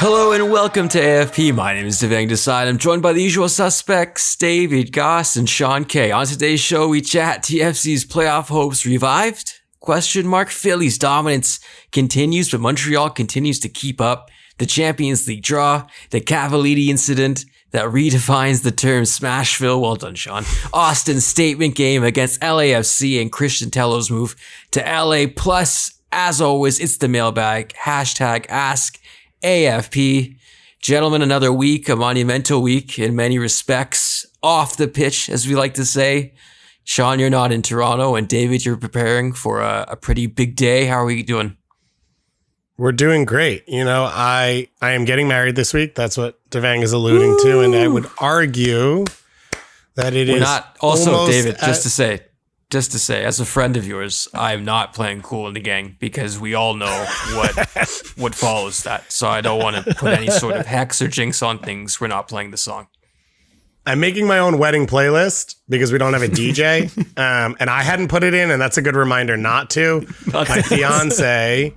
Hello and welcome to AFP. My name is Devang Desai. I'm joined by the usual suspects, David Goss and Sean K. On today's show, we chat TFC's playoff hopes revived? ? Philly's dominance continues, but Montreal continues to keep up. The Champions League draw, the Cavallini incident that redefines the term Smashville. Well done, Sean. Austin's statement game against LAFC and Christian Tello's move to LA. Plus, as always, it's the mailbag. Hashtag Ask AFP. Gentlemen, another week, a monumental week in many respects. Off the pitch, as we like to say. Sean, you're not in Toronto, and David, you're preparing for a pretty big day. How are we doing? We're doing great. You know, I am getting married this week. That's what Devang is alluding to, and I would argue that we're not. Also, David, just to say, as a friend of yours, I'm not playing Cool in the Gang because we all know what follows that. So I don't want to put any sort of hex or jinx on things. We're not playing the song. I'm making my own wedding playlist because we don't have a DJ, and I hadn't put it in, and that's a good reminder not to. My fiance,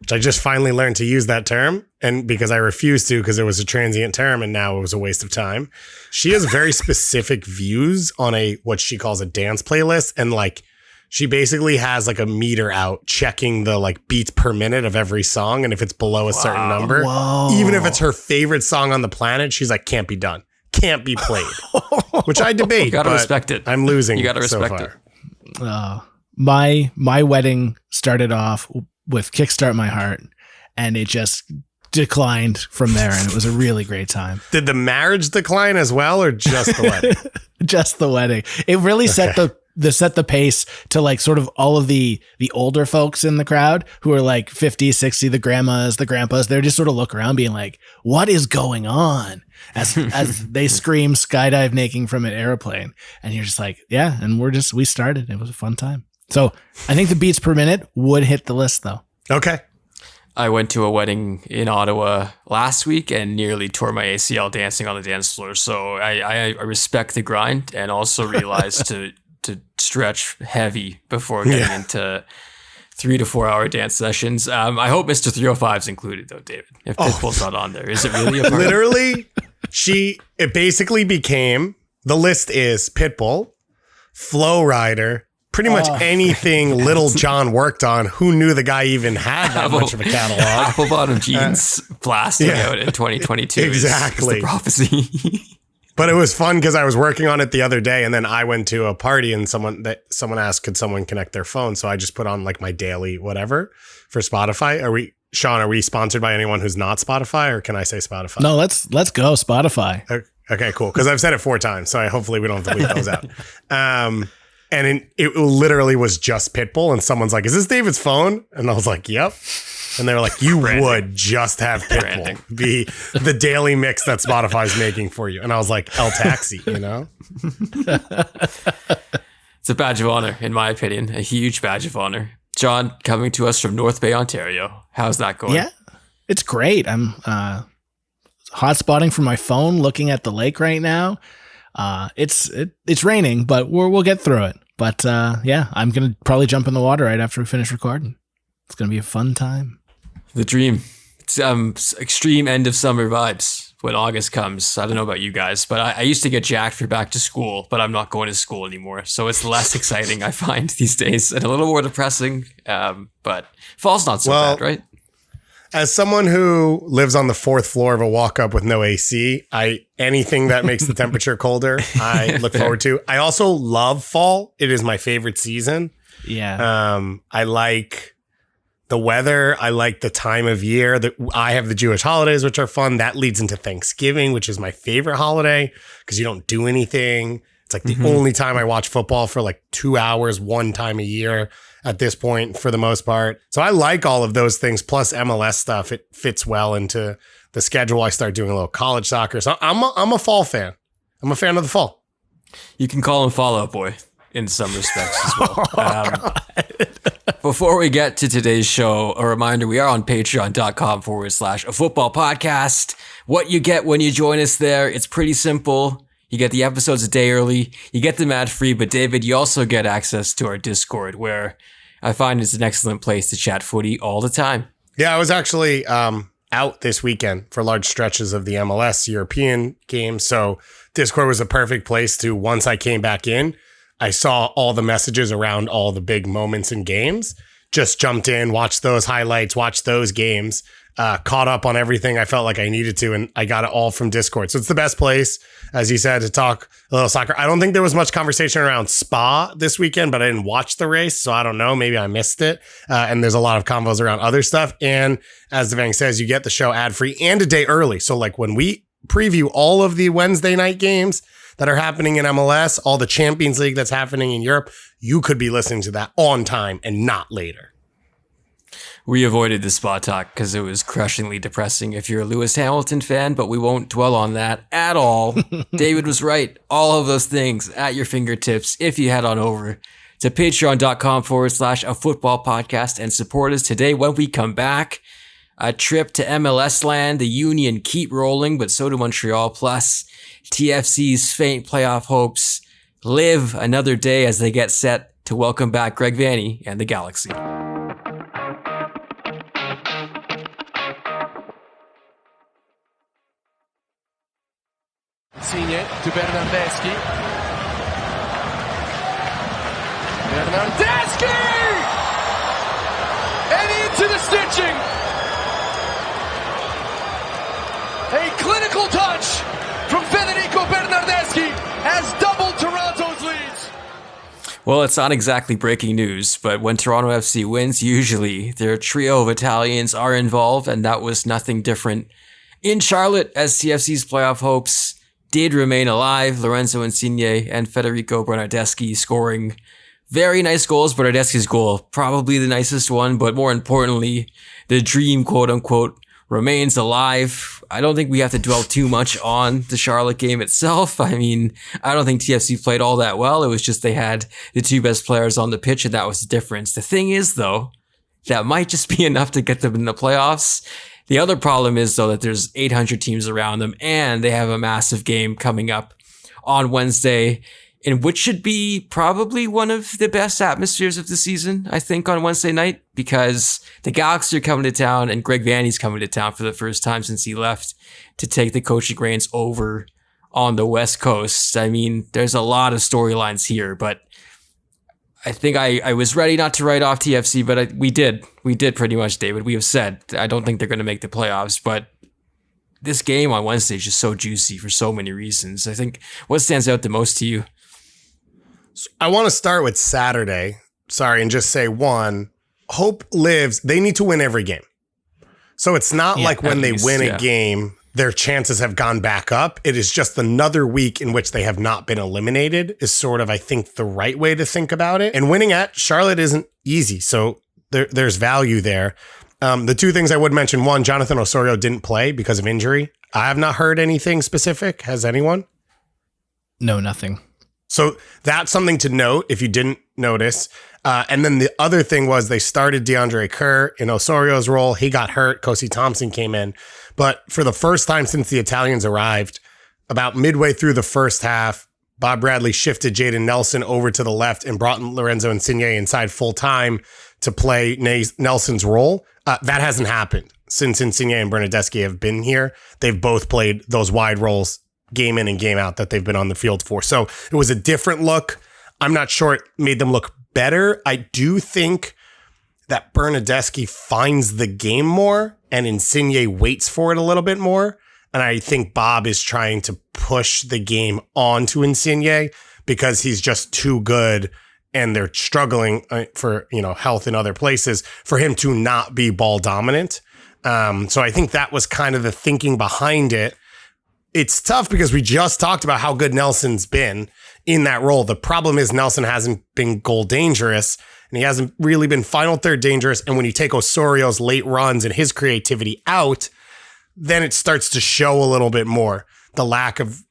which I just finally learned to use that term, and because I refused to because it was a transient term and now it was a waste of time. She has very specific views on what she calls a dance playlist, and like she basically has like a meter out checking the like beats per minute of every song, and if it's below a certain number, even if it's her favorite song on the planet, she's like, can't be done. Can't be played, which I debate. You gotta respect it. I'm losing. You gotta respect so it. My wedding started off with Kickstart My Heart, and it just declined from there, and it was a really great time. Did the marriage decline as well, or just the wedding? Just the wedding. It really set the pace to like sort of all of the older folks in the crowd who are like 50, 60, the grandmas, the grandpas. They're just sort of look around being like, what is going on? As they scream skydive naked from an airplane. And you're just like, yeah. And we started. It was a fun time. So I think the beats per minute would hit the list though. Okay. I went to a wedding in Ottawa last week and nearly tore my ACL dancing on the dance floor. So I respect the grind and also realized to stretch heavy before getting into 3 to 4 hour dance sessions. I hope Mr. 305 is included though, David. If Pitbull's not on there, is it really a part? Literally, it basically became, the list is Pitbull, Flow Rider, pretty much anything Little John worked on. Who knew the guy even had that much of a catalog? Apple bottom jeans blasting out in 2022. Exactly. Is the prophecy. But it was fun because I was working on it the other day, and then I went to a party and someone asked, could someone connect their phone? So I just put on like my daily whatever for Spotify. Sean, are we sponsored by anyone who's not Spotify, or can I say Spotify? No, let's go Spotify. Okay, cool. Because I've said it 4 times, so hopefully we don't have to leave those out. And it literally was just Pitbull, and someone's like, is this David's phone? And I was like, yep. And they were like, you would just have Pitbull be the daily mix that Spotify's making for you. And I was like, El Taxi, you know? It's a badge of honor, in my opinion. A huge badge of honor. John, coming to us from North Bay, Ontario. How's that going? Yeah, it's great. I'm hotspotting from my phone, looking at the lake right now. It's raining, but we'll get through it. But yeah, I'm going to probably jump in the water right after we finish recording. It's going to be a fun time. The dream. It's extreme end of summer vibes when August comes. I don't know about you guys, but I used to get jacked for back to school, but I'm not going to school anymore. So it's less exciting, I find, these days, and a little more depressing. But fall's not so bad, right? As someone who lives on the 4th floor of a walk-up with no AC, anything that makes the temperature colder, I look forward to. I also love fall. It is my favorite season. Yeah. I like the weather. I like the time of year. I have the Jewish holidays, which are fun. That leads into Thanksgiving, which is my favorite holiday because you don't do anything. It's like the only time I watch football for like 2 hours, one time a year at this point for the most part. So I like all of those things, plus MLS stuff. It fits well into the schedule. I start doing a little college soccer. So I'm a fall fan. I'm a fan of the fall. You can call him Fallout Boy in some respects as well. Before we get to today's show, a reminder, we are on patreon.com/A Football Podcast. What you get when you join us there, it's pretty simple. You get the episodes a day early. You get them ad-free, but David, you also get access to our Discord, where I find it's an excellent place to chat footy all the time. Yeah, I was actually out this weekend for large stretches of the MLS European games. So Discord was a perfect place to, once I came back in, I saw all the messages around all the big moments in games, just jumped in, watched those highlights, watched those games, caught up on everything I felt like I needed to, and I got it all from Discord. So it's the best place, as you said, to talk a little soccer. I don't think there was much conversation around Spa this weekend, but I didn't watch the race, so I don't know. Maybe I missed it. And there's a lot of convos around other stuff. And as Devang says, you get the show ad-free and a day early. So like when we preview all of the Wednesday night games that are happening in MLS, all the Champions League that's happening in Europe, you could be listening to that on time and not later. We avoided the Spa talk because it was crushingly depressing if you're a Lewis Hamilton fan, but we won't dwell on that at all. David was right. All of those things at your fingertips if you head on over to patreon.com/A Football Podcast and support us today. When we come back, a trip to MLS land. The Union keep rolling, but so do Montreal. Plus, TFC's faint playoff hopes live another day as they get set to welcome back Greg Vanney and the Galaxy. Insigne to Bernardeschi. Bernardeschi! And into the stitching. A clinical touch from Federico Bernardeschi has doubled Toronto's leads. Well, it's not exactly breaking news, but when Toronto FC wins, usually their trio of Italians are involved, and that was nothing different in Charlotte as TFC's playoff hopes did remain alive. Lorenzo Insigne and Federico Bernardeschi scoring very nice goals. Bernardeschi's goal, probably the nicest one, but more importantly, the dream, quote unquote, remains alive. I don't think we have to dwell too much on the Charlotte game itself. I mean, I don't think TFC played all that well. It was just they had the two best players on the pitch, and that was the difference. The thing is, though, that might just be enough to get them in the playoffs. The other problem is, though, that there's 800 teams around them, and they have a massive game coming up on Wednesday, in which should be probably one of the best atmospheres of the season, I think, on Wednesday night, because the Galaxy are coming to town, and Greg Vanney's coming to town for the first time since he left to take the coaching reins over on the West Coast. I mean, there's a lot of storylines here, but I think I was ready not to write off TFC, but we did. We did pretty much, David. We have said, I don't think they're going to make the playoffs, but this game on Wednesday is just so juicy for so many reasons. I think what stands out the most to you? I want to start with Saturday, and just say one, hope lives. They need to win every game. So it's not like when they win a game, their chances have gone back up. It is just another week in which they have not been eliminated is sort of, I think, the right way to think about it. And winning at Charlotte isn't easy. So there's value there. The two things I would mention, one, Jonathan Osorio didn't play because of injury. I have not heard anything specific. Has anyone? No, nothing. So that's something to note if you didn't notice. And then the other thing was they started DeAndre Kerr in Osorio's role. He got hurt. Kosi Thompson came in. But for the first time since the Italians arrived, about midway through the first half, Bob Bradley shifted Jadon Nelson over to the left and brought Lorenzo Insigne inside full time to play Nelson's role. That hasn't happened since Insigne and Bernardeschi have been here. They've both played those wide roles game in and game out that they've been on the field for. So it was a different look. I'm not sure it made them look better. I do think that Bernardeschi finds the game more and Insigne waits for it a little bit more. And I think Bob is trying to push the game onto Insigne because he's just too good and they're struggling for, health in other places for him to not be ball dominant. So I think that was kind of the thinking behind it. It's tough because we just talked about how good Nelson's been in that role. The problem is Nelson hasn't been goal dangerous and he hasn't really been final third dangerous. And when you take Osorio's late runs and his creativity out, then it starts to show a little bit more the lack of,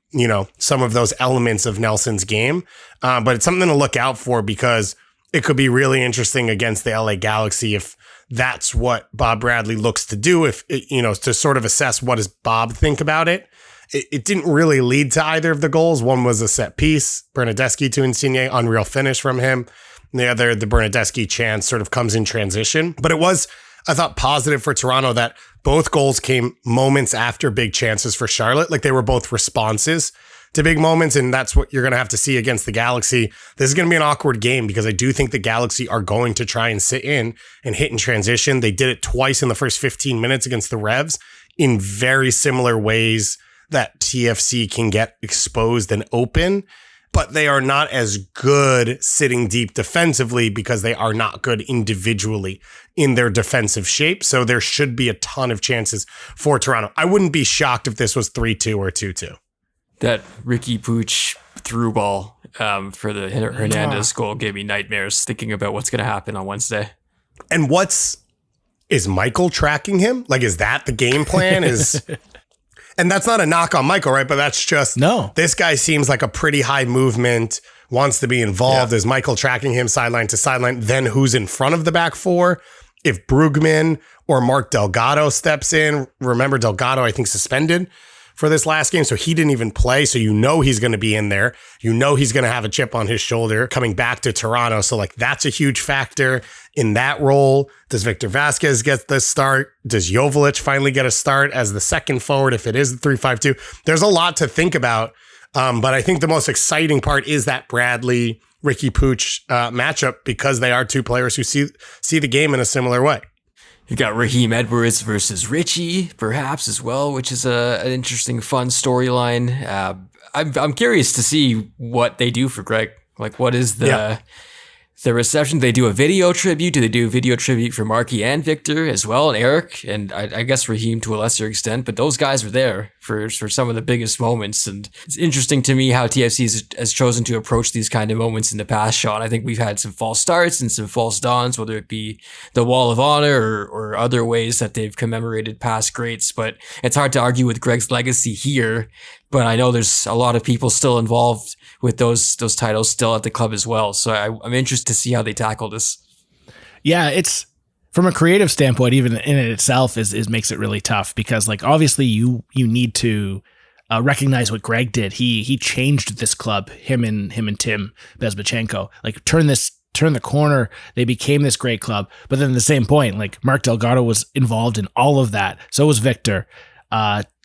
some of those elements of Nelson's game. But it's something to look out for because it could be really interesting against the LA Galaxy if that's what Bob Bradley looks to do, to sort of assess what does Bob think about it. It didn't really lead to either of the goals. One was a set piece, Bernardeschi to Insigne, unreal finish from him. And the other, the Bernardeschi chance sort of comes in transition. But it was I thought positive for Toronto that both goals came moments after big chances for Charlotte. Like they were both responses to big moments, and that's what you're going to have to see against the Galaxy. This is going to be an awkward game because I do think the Galaxy are going to try and sit in and hit in transition. They did it twice in the first 15 minutes against the Revs in very similar ways that TFC can get exposed and open, but they are not as good sitting deep defensively because they are not good individually in their defensive shape. So there should be a ton of chances for Toronto. I wouldn't be shocked if this was 3-2 or 2-2. That Ricky Pooch through ball for the Hernandez goal gave me nightmares thinking about what's going to happen on Wednesday. And is Michael tracking him? Like, is that the game plan? And that's not a knock on Michael, right? But that's just, this guy seems like a pretty high movement, wants to be involved. Yeah. Is Michael tracking him sideline to sideline? Then who's in front of the back four? If Brugman or Mark Delgado steps in, remember Delgado, I think, suspended for this last game, so he didn't even play. So he's going to be in there. He's going to have a chip on his shoulder coming back to Toronto. So like that's a huge factor in that role. Does Victor Vasquez get the start? Does Joveljic finally get a start as the second forward if it is the 3-5-2? There's a lot to think about, but I think the most exciting part is that Bradley Ricky Pooch matchup because they are two players who see the game in a similar way. You've got Raheem Edwards versus Richie, perhaps, as well, which is an interesting, fun storyline. I'm curious to see what they do for Greg. Like, what is the reception? Do they do a video tribute? Do they do a video tribute for Marky and Victor as well, and Eric, and I guess Raheem to a lesser extent? But those guys were there for some of the biggest moments, and it's interesting to me how TFC has chosen to approach these kind of moments in the past, Sean. I think we've had some false starts and some false dawns, whether it be the Wall of Honor or other ways that they've commemorated past greats, but it's hard to argue with Greg's legacy here. But I know there's a lot of people still involved with those titles still at the club as well. So I'm interested to see how they tackle this. Yeah, it's from a creative standpoint, even in it itself is makes it really tough because like obviously you need to recognize what Greg did. He changed this club, him and Tim Bezbatchenko, like turn the corner. They became this great club. But then at the same point, like Mark Delgado was involved in all of that. So was Victor.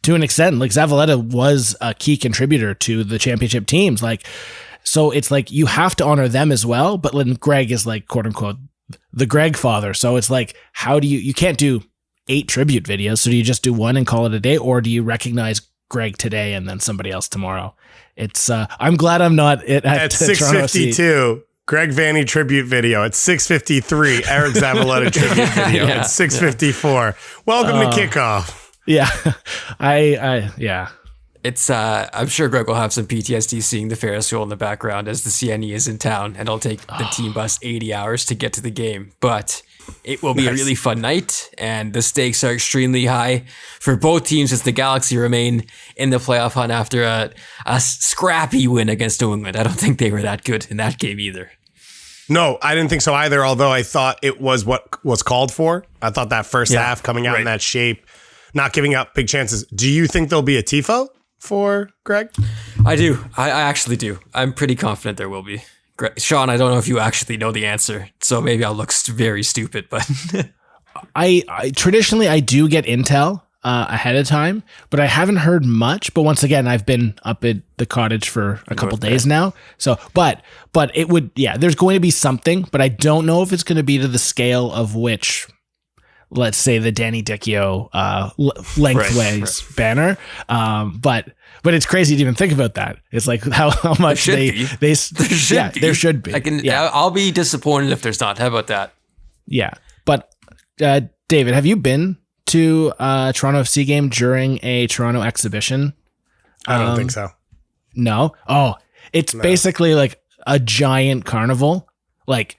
To an extent, like Zavaleta was a key contributor to the championship teams. Like, so it's like you have to honor them as well. But then Greg is like, quote unquote, the Greg father. So it's like, how do you can't do 8 tribute videos. So do you just do one and call it a day? Or do you recognize Greg today and then somebody else tomorrow? It's, I'm glad I'm not at 6:52. Greg Vanney tribute video at 6:53. Eric Zavaleta tribute video at 6:54. Welcome to kickoff. Yeah, yeah. It's I'm sure Greg will have some PTSD seeing the Ferris wheel in the background as the CNE is in town, and it'll take the team bus 80 hours to get to the game. But it will be a really fun night, and the stakes are extremely high for both teams as the Galaxy remain in the playoff hunt after a scrappy win against New England. I don't think they were that good in that game either. No, I didn't think so either, although I thought it was what was called for. I thought that first half coming out in that shape, not giving up big chances. Do you think there'll be a TIFO for Greg? I do. I actually do. I'm pretty confident there will be. Sean, I don't know if you actually know the answer, so maybe I'll look very stupid, but I traditionally I do get intel ahead of time, but I haven't heard much. But once again, I've been up at the cottage for a couple days now. So, but it would, there's going to be something, but I don't know if it's going to be to the scale of which, let's say, the Danny Dicchio lengthways banner. But it's crazy to even think about that. It's like how much there should be. I'll be disappointed if there's not. How about that? Yeah. But David, have you been to a Toronto FC game during a Toronto exhibition? I don't think so. No? Oh, it's basically like a giant carnival, like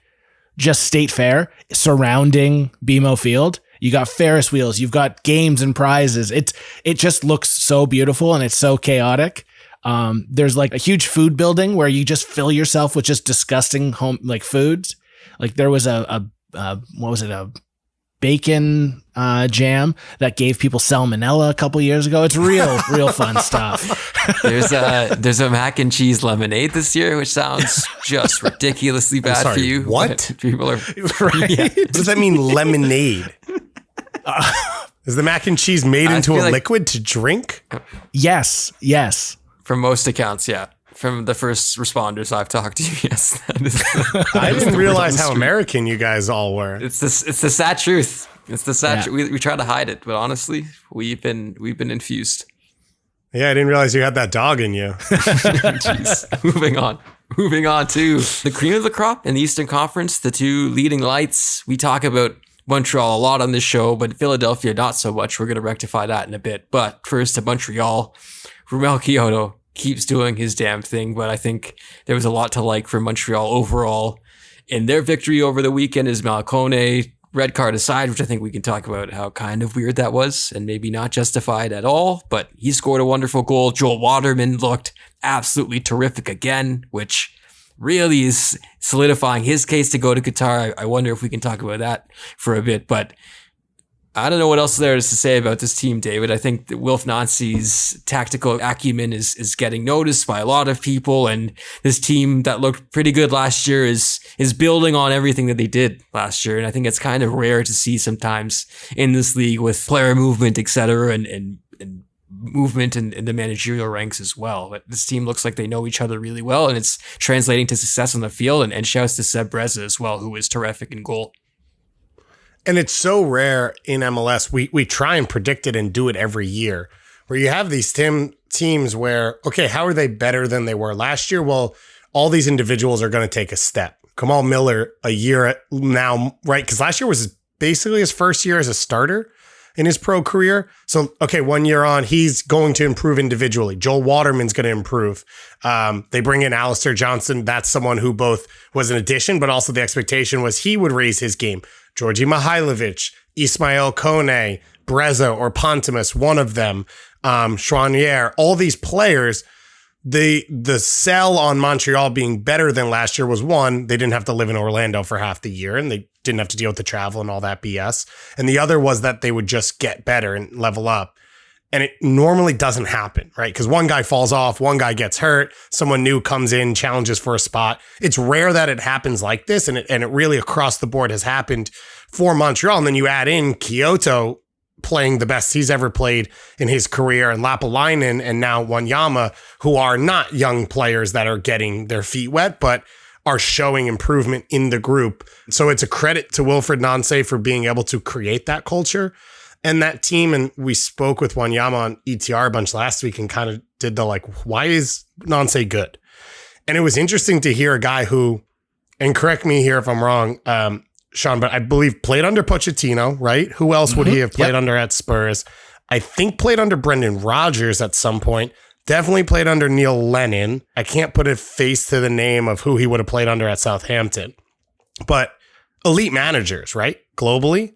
just state fair surrounding BMO Field. You got Ferris wheels, you've got games and prizes. It just looks so beautiful and it's so chaotic. There's like a huge food building where you just fill yourself with just disgusting home like foods. Like there was a bacon jam that gave people salmonella a couple years ago. It's real fun stuff. There's a mac and cheese lemonade this year, which sounds just ridiculously bad for you. What? People are right? What does that mean, lemonade? Is the mac and cheese made into a liquid to drink? Yes. From most accounts, yeah. From the first responders I've talked to, yes. I didn't realize how American you guys all were. It's the sad truth. It's the sad truth. We try to hide it, but honestly, we've been infused. Yeah, I didn't realize you had that dog in you. Jeez. Moving on to the cream of the crop in the Eastern Conference, the two leading lights. We talk about Montreal a lot on this show, but Philadelphia not so much. We're going to rectify that in a bit. But first to Montreal, Romel Quioto keeps doing his damn thing, but I think there was a lot to like for Montreal overall in their victory over the weekend. Is Malcone red card aside, which I think we can talk about how kind of weird that was and maybe not justified at all, but he scored a wonderful goal. Joel Waterman looked absolutely terrific again, which really is solidifying his case to go to Qatar. I wonder if we can talk about that for a bit, but I don't know what else there is to say about this team, David. I think that Wilf Nancy's tactical acumen is getting noticed by a lot of people, and this team that looked pretty good last year is building on everything that they did last year. And I think it's kind of rare to see sometimes in this league with player movement, et cetera, and movement in the managerial ranks as well. But this team looks like they know each other really well, and it's translating to success on the field. And shouts to Seb Breza as well, who was terrific in goal. And it's so rare in MLS. We try and predict it and do it every year, where you have these teams where, okay, how are they better than they were last year? Well, all these individuals are going to take a step. Kamal Miller, a year now, right? Because last year was basically his first year as a starter in his pro career. So, okay, 1 year on, he's going to improve individually. Joel Waterman's going to improve. They bring in Alistair Johnson. That's someone who both was an addition, but also the expectation was he would raise his game. Georgi Mihailovic, Ismail Kone, Breza or Pontimus, one of them, Chouanier, all these players, the sell on Montreal being better than last year was one, they didn't have to live in Orlando for half the year and they didn't have to deal with the travel and all that BS. And the other was that they would just get better and level up. And it normally doesn't happen, right? Because one guy falls off, one guy gets hurt, someone new comes in, challenges for a spot. It's rare that it happens like this, and it really across the board has happened for Montreal. And then you add in Quioto playing the best he's ever played in his career, and Lapalainen and now Wanyama, who are not young players that are getting their feet wet, but are showing improvement in the group. So it's a credit to Wilfried Nancy for being able to create that culture. And that team, and we spoke with Wanyama on ETR a bunch last week and kind of did the why is Nancy good? And it was interesting to hear a guy who, and correct me here if I'm wrong, Sean, but I believe played under Pochettino, right? Who else would he have played under at Spurs? I think played under Brendan Rodgers at some point. Definitely played under Neil Lennon. I can't put a face to the name of who he would have played under at Southampton. But elite managers, right? Globally.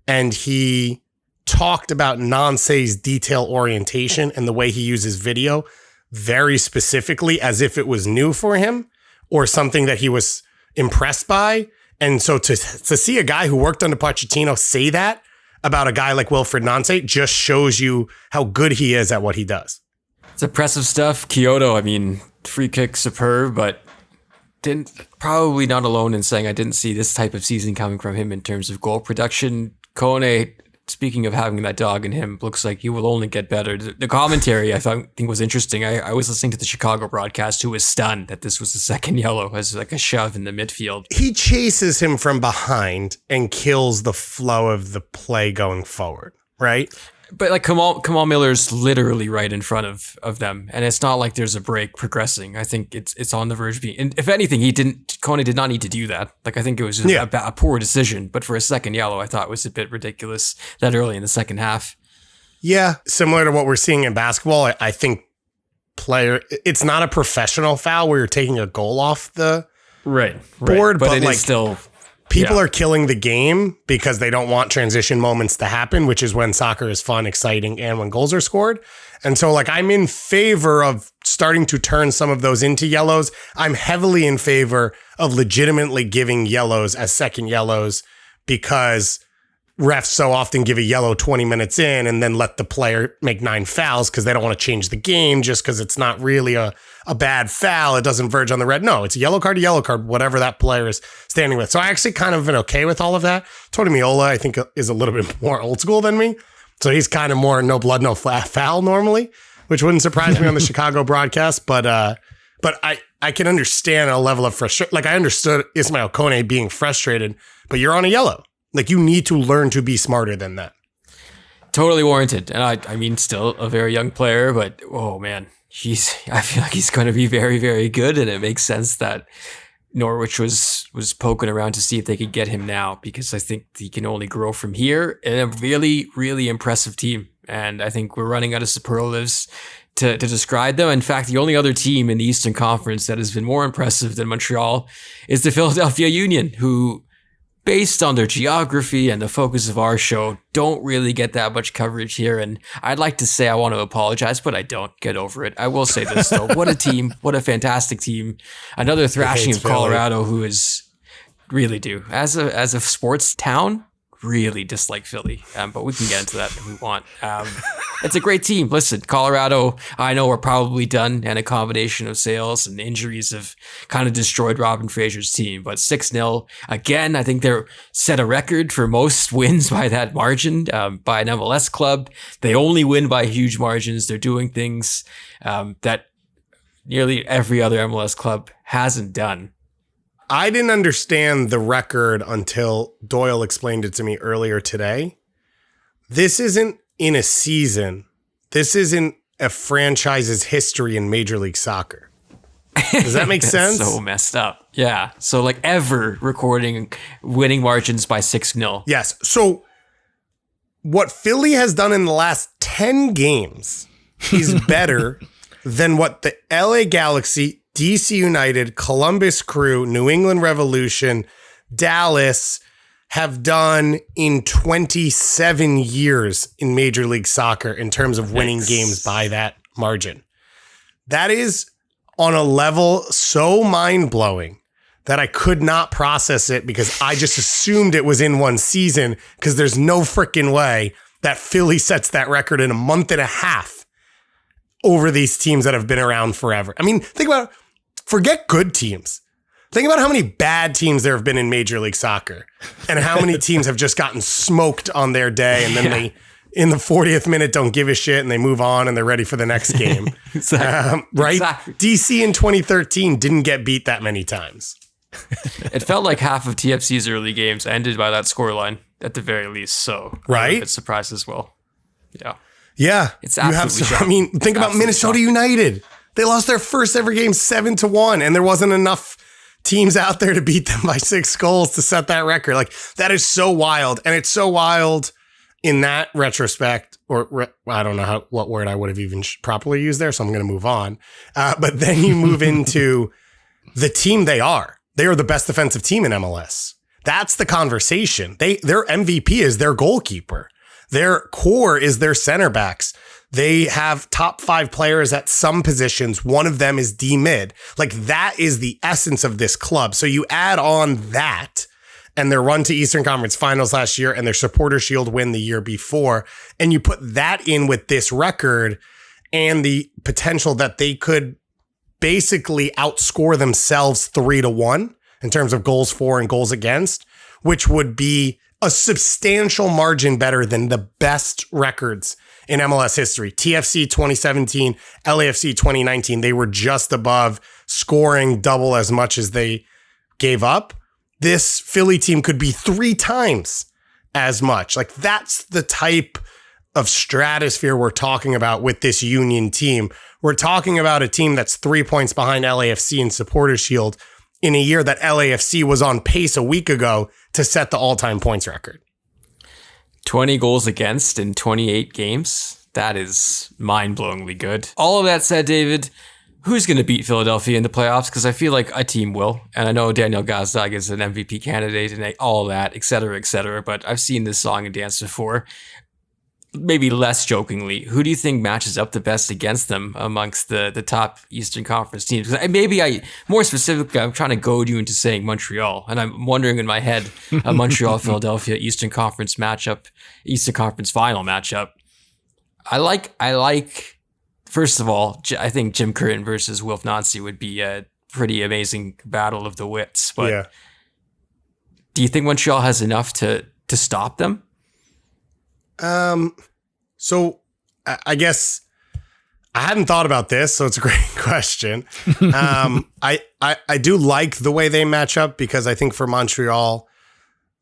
And he talked about Nancy's detail orientation and the way he uses video very specifically as if it was new for him or something that he was impressed by. And so to see a guy who worked under Pochettino say that about a guy like Wilfried Nancy just shows you how good he is at what he does. It's impressive stuff. Quioto, I mean, free kick superb, but probably not alone in saying I didn't see this type of season coming from him in terms of goal production. Kone, speaking of having that dog in him, looks like he will only get better. The commentary I think was interesting. I was listening to the Chicago broadcast, who was stunned that this was the second yellow as like a shove in the midfield. He chases him from behind and kills the flow of the play going forward, right? But like Kamal Miller's literally right in front of them, and it's not like there's a break progressing. I think it's on the verge of being. And if anything, Kone did not need to do that. Like I think it was just a poor decision. But for a second yellow, I thought it was a bit ridiculous that early in the second half. Yeah, similar to what we're seeing in basketball. I think it's not a professional foul where you're taking a goal off the board, but it is still. People are killing the game because they don't want transition moments to happen, which is when soccer is fun, exciting, and when goals are scored. And so I'm in favor of starting to turn some of those into yellows. I'm heavily in favor of legitimately giving yellows as second yellows because refs so often give a yellow 20 minutes in and then let the player make 9 fouls because they don't want to change the game just because it's not really a bad foul. It doesn't verge on the red. No, it's a yellow card, whatever that player is standing with. So I actually kind of been okay with all of that. Tony Meola, I think, is a little bit more old school than me. So he's kind of more no blood, no foul normally, which wouldn't surprise me on the Chicago broadcast. But I can understand a level of frustration. Like I understood Ismail Kone being frustrated, but you're on a yellow. Like you need to learn to be smarter than that. Totally warranted. And I mean, still a very young player, but oh man, I feel like he's going to be very, very good. And it makes sense that Norwich was poking around to see if they could get him now, because I think he can only grow from here. And a really, really impressive team. And I think we're running out of superlatives to describe them. In fact, the only other team in the Eastern Conference that has been more impressive than Montreal is the Philadelphia Union, who, based on their geography and the focus of our show, don't really get that much coverage here. And I'd like to say I want to apologize, but I don't. Get over it. I will say this though. What a team. What a fantastic team. Another thrashing of Colorado, who is really do. As a sports town, really dislike Philly. But we can get into that if we want. It's a great team. Listen, Colorado, I know we're probably done, and a combination of sales and injuries have kind of destroyed Robin Fraser's team. But 6-0, again, I think they're set a record for most wins by that margin by an MLS club. They only win by huge margins. They're doing things that nearly every other MLS club hasn't done. I didn't understand the record until Doyle explained it to me earlier today. This isn't in a season. This isn't a franchise's history in Major League Soccer. Does that make sense? So messed up. Yeah. So like ever recording winning margins by 6-0. Yes. So what Philly has done in the last 10 games is better than what the LA Galaxy, DC United, Columbus Crew, New England Revolution, Dallas have done in 27 years in Major League Soccer in terms of winning games by that margin. That is on a level so mind-blowing that I could not process it because I just assumed it was in one season, because there's no freaking way that Philly sets that record in a month and a half over these teams that have been around forever. I mean, think about it. Forget good teams. Think about how many bad teams there have been in Major League Soccer and how many teams have just gotten smoked on their day, and then they, in the 40th minute, don't give a shit and they move on and they're ready for the next game. Right? Exactly. DC in 2013 didn't get beat that many times. It felt like half of TFC's early games ended by that scoreline at the very least. So right? It's surprised as well. Yeah. Yeah. It's absolutely shocking. I mean, think about Minnesota United. They lost their first ever game 7-1, and there wasn't enough teams out there to beat them by 6 goals to set that record. Like, that is so wild. And it's so wild in that retrospect, or I don't know what word I would have even properly used there, so I'm going to move on. But then you move into the team they are. They are the best defensive team in MLS. That's the conversation. Their MVP is their goalkeeper. Their core is their center backs. They have top 5 players at some positions. One of them is D-mid. Like, that is the essence of this club. So you add on that and their run to Eastern Conference Finals last year and their Supporter Shield win the year before, and you put that in with this record and the potential that they could basically outscore themselves 3-1 in terms of goals for and goals against, which would be a substantial margin better than the best records in MLS history. TFC 2017, LAFC 2019, they were just above, scoring double as much as they gave up. This Philly team could be 3 times as much. Like, that's the type of stratosphere we're talking about with this Union team. We're talking about a team that's 3 points behind LAFC in Supporters Shield in a year that LAFC was on pace a week ago to set the all-time points record. 20 goals against in 28 games. That is mind-blowingly good. All of that said, David, who's going to beat Philadelphia in the playoffs? Because I feel like a team will. And I know Daniel Gazdag is an MVP candidate and all that, et cetera, but I've seen this song and dance before. maybe less jokingly, who do you think matches up the best against them amongst the top Eastern Conference teams? More specifically, I'm trying to goad you into saying Montreal, and I'm wondering in my head a Montreal-Philadelphia Eastern Conference final matchup. I like. First of all, I think Jim Curtin versus Wilf Nancy would be a pretty amazing battle of the wits. But do you think Montreal has enough to stop them? So I guess I hadn't thought about this, so it's a great question. I do like the way they match up because I think for Montreal,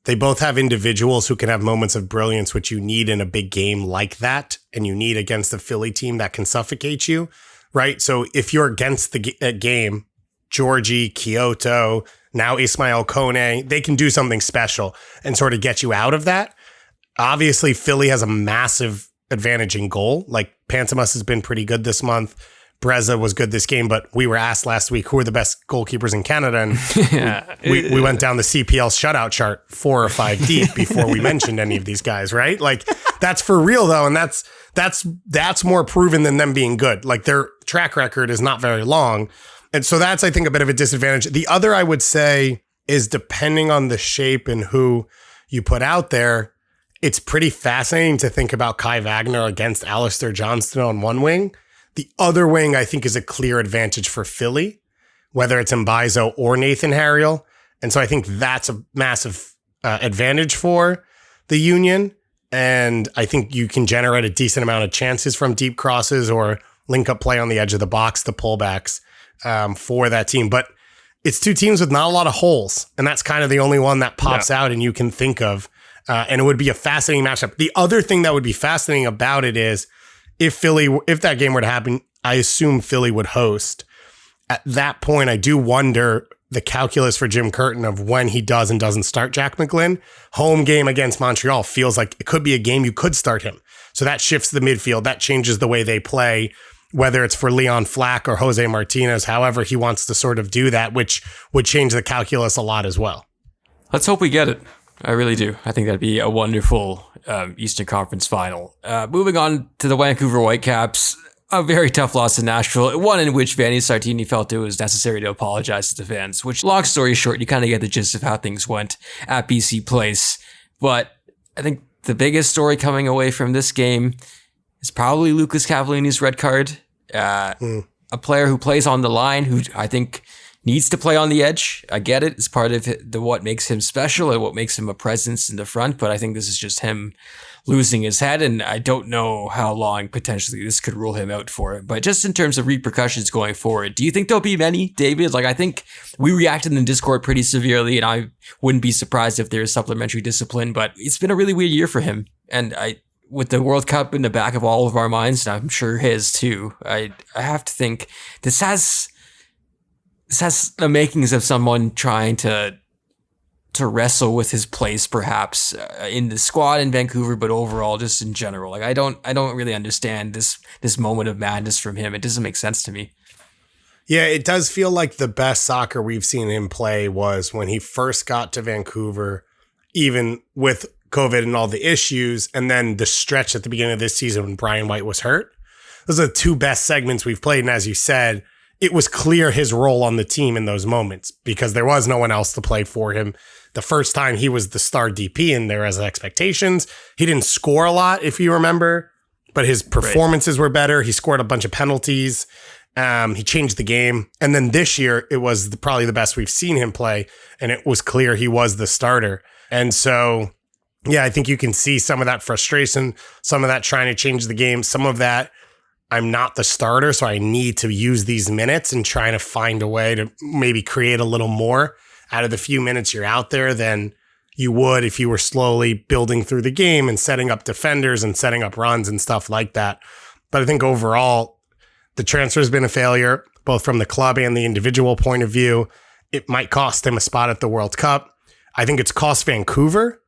they both have individuals who can have moments of brilliance, which you need in a big game like that, and you need against a Philly team that can suffocate you, right? So if you're against the game, Georgie, Kyoto, now Ismail Kone, they can do something special and sort of get you out of that. Obviously, Philly has a massive advantage in goal. Like Pantomas has been pretty good this month. Breza was good this game, but we were asked last week who are the best goalkeepers in Canada, and we went down the CPL shutout chart 4 or 5 deep before we mentioned any of these guys, right? Like that's for real though, and that's more proven than them being good. Like their track record is not very long, and so that's I think a bit of a disadvantage. The other I would say is depending on the shape and who you put out there. It's pretty fascinating to think about Kai Wagner against Alistair Johnston on one wing. The other wing, I think, is a clear advantage for Philly, whether it's Mbaizo or Nathan Harriel. And so I think that's a massive advantage for the Union. And I think you can generate a decent amount of chances from deep crosses or link up play on the edge of the box, the pullbacks for that team. But it's two teams with not a lot of holes. And that's kind of the only one that pops out and you can think of. And it would be a fascinating matchup. The other thing that would be fascinating about it is if that game were to happen, I assume Philly would host. At that point, I do wonder the calculus for Jim Curtin of when he does and doesn't start Jack McGlynn. Home game against Montreal feels like it could be a game you could start him. So that shifts the midfield. That changes the way they play, whether it's for Leon Flack or Jose Martinez, however he wants to sort of do that, which would change the calculus a lot as well. Let's hope we get it. I really do. I think that'd be a wonderful Eastern Conference final. Moving on to the Vancouver Whitecaps, a very tough loss in Nashville, one in which Vanney Sartini felt it was necessary to apologize to the fans, which, long story short, you kind of get the gist of how things went at BC Place. But I think the biggest story coming away from this game is probably Lucas Cavallini's red card. A player who plays on the line, who I think needs to play on the edge. I get it. It's part of what makes him special and what makes him a presence in the front. But I think this is just him losing his head. And I don't know how long potentially this could rule him out for. But just in terms of repercussions going forward, do you think there'll be many, David? Like, I think we reacted in Discord pretty severely, and I wouldn't be surprised if there's supplementary discipline. But it's been a really weird year for him. And with the World Cup in the back of all of our minds, and I'm sure his too, I have to think this has the makings of someone trying to wrestle with his place, perhaps in the squad in Vancouver, but overall, just in general. Like I don't really understand this moment of madness from him. It doesn't make sense to me. Yeah, it does feel like the best soccer we've seen him play was when he first got to Vancouver, even with COVID and all the issues, and then the stretch at the beginning of this season when Brian White was hurt. Those are the two best segments we've played, and as you said, it was clear his role on the team in those moments because there was no one else to play for him. The first time he was the star DP and there was expectations. He didn't score a lot, if you remember, but his performances were better. He scored a bunch of penalties. He changed the game. And then this year, it was probably the best we've seen him play. And it was clear he was the starter. And so, yeah, I think you can see some of that frustration, some of that trying to change the game, some of that I'm not the starter, so I need to use these minutes and trying to find a way to maybe create a little more out of the few minutes you're out there than you would if you were slowly building through the game and setting up defenders and setting up runs and stuff like that. But I think overall, the transfer has been a failure, both from the club and the individual point of view. It might cost him a spot at the World Cup. I think it's cost Vancouver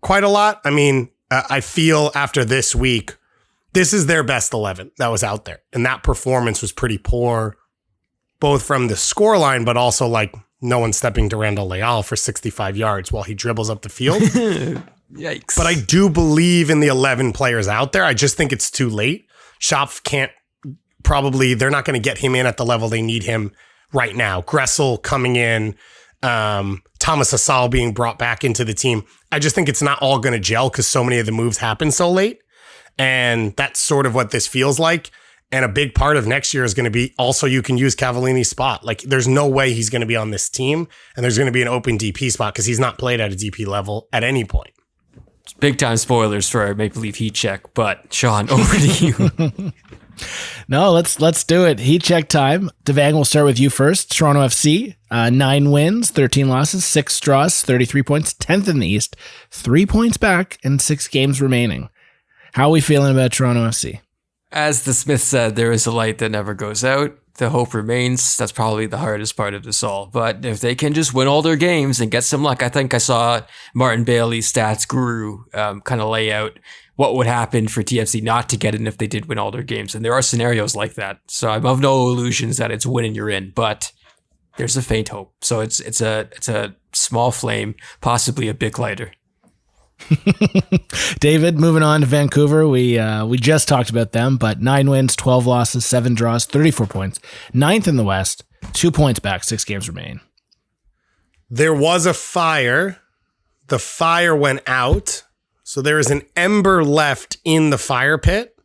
quite a lot. I mean, I feel after this week, this is their best 11 that was out there. And that performance was pretty poor, both from the scoreline, but also like no one stepping to Randall Leal for 65 yards while he dribbles up the field. Yikes. But I do believe in the 11 players out there. I just think it's too late. Schopf they're not going to get him in at the level they need him right now. Gressel coming in, Thomas Hasal being brought back into the team. I just think it's not all going to gel because so many of the moves happen so late. And that's sort of what this feels like. And a big part of next year is going to be also you can use Cavallini's spot. Like there's no way he's going to be on this team and there's going to be an open DP spot because he's not played at a DP level at any point. Big time spoilers for our Maple Leaf heat check, but Sean, over to you. No, let's do it. Heat check time. Devang, we'll start with you first. Toronto FC, 9 wins, 13 losses, 6 draws, 33 points, 10th in the East, 3 points back, and 6 games remaining. How are we feeling about Toronto FC? As the Smith said, there is a light that never goes out. The hope remains. That's probably the hardest part of this all. But if they can just win all their games and get some luck, I think I saw Martin Bailey's stats guru kind of lay out what would happen for TFC not to get in if they did win all their games. And there are scenarios like that. So I'm of no illusions that it's win and you're in, but there's a faint hope. So it's a small flame, possibly a big lighter. David, moving on to Vancouver. We just talked about them, but 9 wins, 12 losses, 7 draws, 34 points. 9th in the West, 2 points back, 6 games remain. There was a fire. The fire went out. So there is an ember left in the fire pit,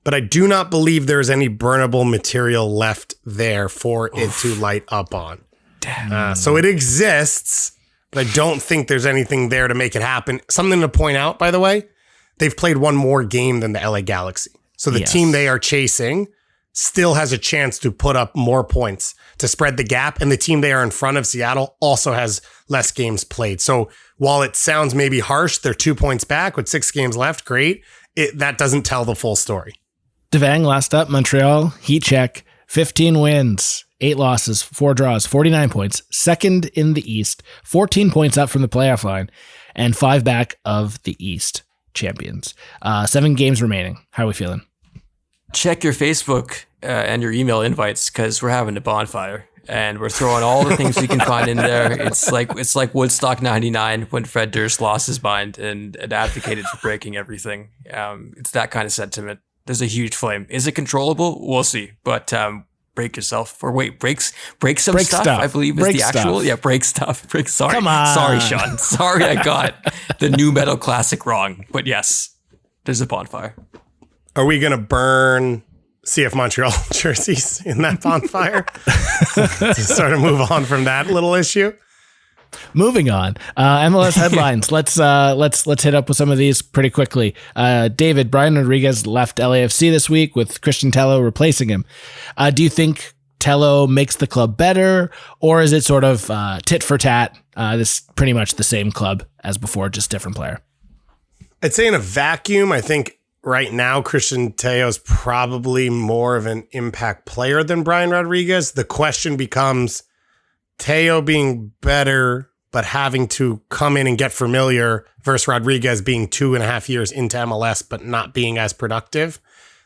but I do not believe there is any burnable material left there for it to light up on. So it exists, but I don't think there's anything there to make it happen. Something to point out, by the way, they've played one more game than the LA Galaxy. So the team they are chasing still has a chance to put up more points to spread the gap. And the team they are in front of, Seattle, also has less games played. So while it sounds maybe harsh, they're 2 points back with 6 games left. Great. That doesn't tell the full story. Devang, last up, Montreal, heat check, 15 wins, 8 losses, 4 draws, 49 points, 2nd in the East, 14 points up from the playoff line, and 5 back of the East champions. 7 games remaining. How are we feeling? Check your Facebook and your email invites because we're having a bonfire and we're throwing all the things we can find in there. It's like Woodstock 99 when Fred Durst lost his mind and advocated for breaking everything. It's that kind of sentiment. There's a huge flame. Is it controllable? We'll see. But break yourself or wait, break some stuff. I believe is the actual. Yeah, break stuff. Sorry. Come on. Sorry, Sean. Sorry I got the new metal classic wrong. But yes, there's a bonfire. Are we going to burn CF Montreal jerseys in that bonfire to sort of move on from that little issue? Moving on, MLS headlines. Let's hit up with some of these pretty quickly. David, Brian Rodriguez left LAFC this week with Christian Tello replacing him. Do you think Tello makes the club better, or is it sort of tit for tat? This pretty much the same club as before, just different player. I'd say in a vacuum, I think right now Christian Tello is probably more of an impact player than Brian Rodriguez. The question becomes Tello being better, but having to come in and get familiar versus Rodriguez being 2.5 years into MLS, but not being as productive.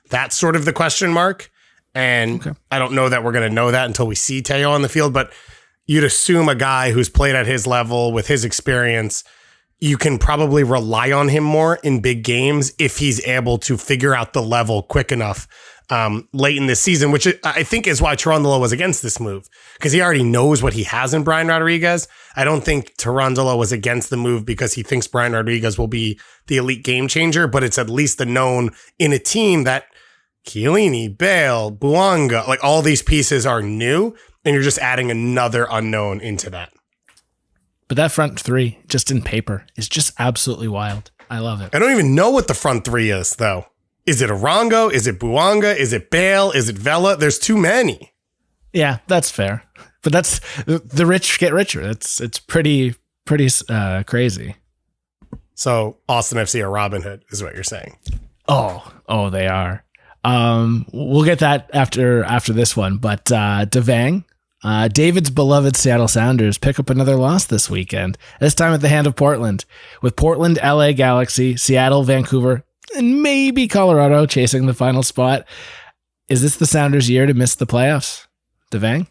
That's sort of the question mark. And I don't know that we're going to know that until we see Tello on the field, but you'd assume a guy who's played at his level with his experience, you can probably rely on him more in big games if he's able to figure out the level quick enough late in this season, which I think is why Tarantula was against this move, because he already knows what he has in Brian Rodriguez. I don't think Tarantula was against the move because he thinks Brian Rodriguez will be the elite game changer, but it's at least a known in a team that Chiellini, Bale, Buanga, like all these pieces are new, and you're just adding another unknown into that. But that front three, just in paper, is just absolutely wild. I love it. I don't even know what the front three is, though. Is it Arango? Is it Buanga? Is it Bale? Is it Vela? There's too many. Yeah, that's fair. But that's the rich get richer. It's pretty crazy. So Austin FC are Robin Hood, is what you're saying. Oh, they are. We'll get that after this one. But Devang, David's beloved Seattle Sounders pick up another loss this weekend, this time at the hand of Portland, with Portland, LA Galaxy, Seattle, Vancouver, and maybe Colorado chasing the final spot. Is this the Sounders' year to miss the playoffs? Devang?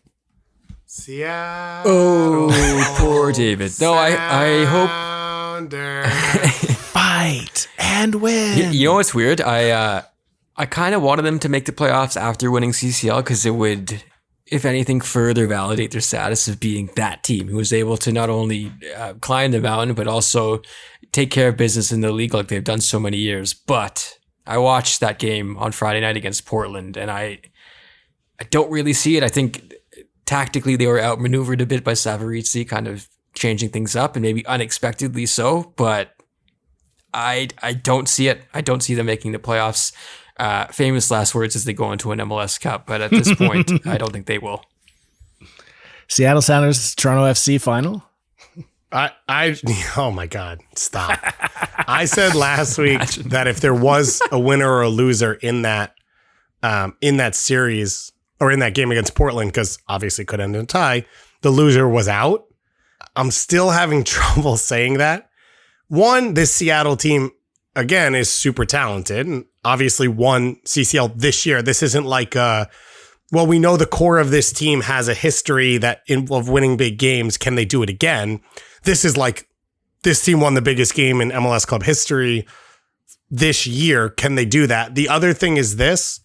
Seattle. Oh, poor David. No, I hope Under. Fight and win. You know what's weird? I kind of wanted them to make the playoffs after winning CCL because it would, if anything, further validate their status of being that team who was able to not only climb the mountain, but also take care of business in the league like they've done so many years. But I watched that game on Friday night against Portland, and I don't really see it. I think tactically they were outmaneuvered a bit by Savarici, kind of changing things up, and maybe unexpectedly so. But I don't see it. I don't see them making the playoffs. Famous last words as they go into an MLS Cup, but at this point, I don't think they will. Seattle Sounders, Toronto FC final. Oh my God, stop. I said last week that if there was a winner or a loser in that series or in that game against Portland, because obviously it could end in a tie, the loser was out. I'm still having trouble saying that. One, this Seattle team, again, is super talented and obviously won CCL this year. This isn't like, we know the core of this team has a history of winning big games. Can they do it again? This is like, this team won the biggest game in MLS club history this year. Can they do that? The other thing is this: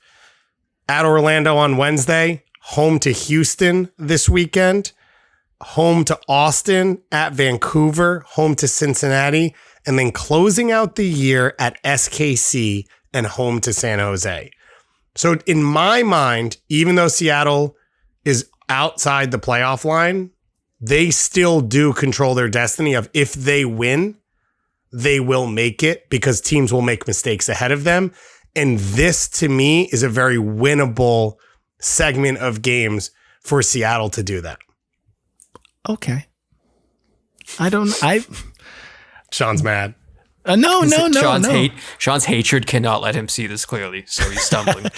at Orlando on Wednesday, home to Houston this weekend, home to Austin, at Vancouver, home to Cincinnati, and then closing out the year at SKC and home to San Jose. So in my mind, even though Seattle is outside the playoff line, they still do control their destiny of if they win, they will make it because teams will make mistakes ahead of them. And this, to me, is a very winnable segment of games for Seattle to do that. Okay. Sean's mad. No. Sean's hatred cannot let him see this clearly, so he's stumbling.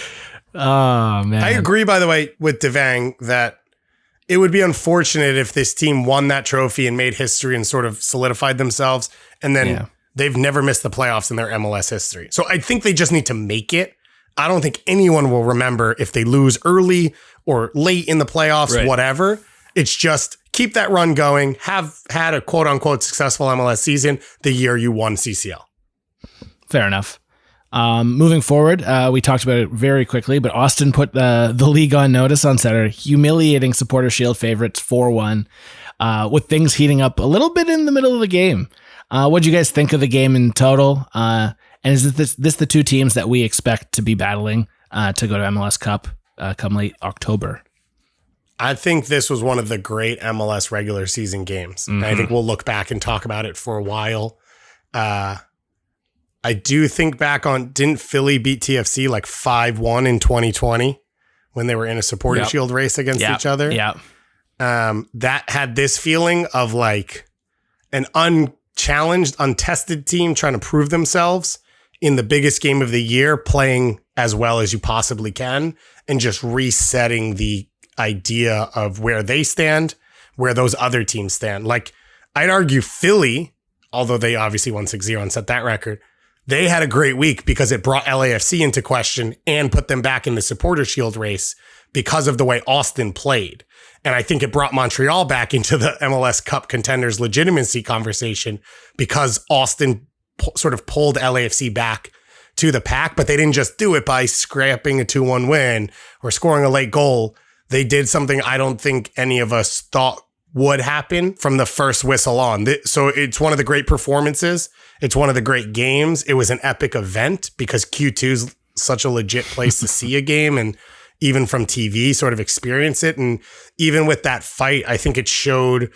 Oh, man. I agree, by the way, with Devang that it would be unfortunate if this team won that trophy and made history and sort of solidified themselves, and then they've never missed the playoffs in their MLS history. So I think they just need to make it. I don't think anyone will remember if they lose early or late in the playoffs, right. Whatever. It's just keep that run going, have had a quote unquote successful MLS season the year you won CCL. Fair enough. Moving forward, we talked about it very quickly, but Austin put the league on notice on Saturday, humiliating Supporter Shield favorites 4-1, with things heating up a little bit in the middle of the game. What do you guys think of the game in total? And is this the two teams that we expect to be battling to go to MLS Cup come late October? I think this was one of the great MLS regular season games. Mm-hmm. I think we'll look back and talk about it for a while. I do think back on, didn't Philly beat TFC like 5-1 in 2020 when they were in a Supporter Shield race against each other? Yeah. That had this feeling of like an unchallenged, untested team trying to prove themselves in the biggest game of the year, playing as well as you possibly can, and just resetting the idea of where they stand, where those other teams stand. Like, I'd argue Philly, although they obviously won 6-0 and set that record, they had a great week because it brought LAFC into question and put them back in the Supporter Shield race because of the way Austin played. And I think it brought Montreal back into the MLS Cup contenders legitimacy conversation because Austin sort of pulled LAFC back to the pack, but they didn't just do it by scrapping a 2-1 win or scoring a late goal. They did something I don't think any of us thought would happen from the first whistle on. So it's one of the great performances. It's one of the great games. It was an epic event because Q2 is such a legit place to see a game and even from TV sort of experience it. And even with that fight, I think it showed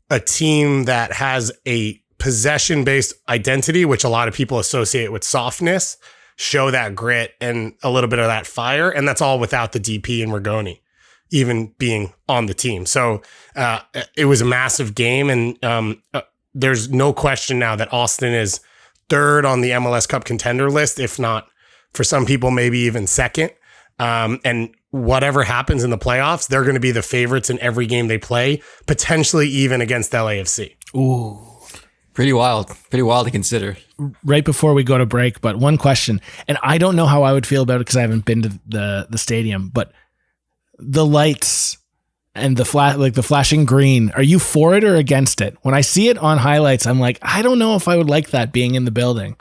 a team that has a possession-based identity, which a lot of people associate with softness, show that grit and a little bit of that fire. And that's all without the DP and Rigoni even being on the team. So it was a massive game. And there's no question now that Austin is third on the MLS Cup contender list, if not for some people, maybe even second. And whatever happens in the playoffs, they're going to be the favorites in every game they play, potentially even against LAFC. Ooh. Pretty wild to consider. Right before we go to break, but one question, and I don't know how I would feel about it because I haven't been to the stadium, but the lights and the flashing green. Are you for it or against it? When I see it on highlights, I'm like, I don't know if I would like that being in the building.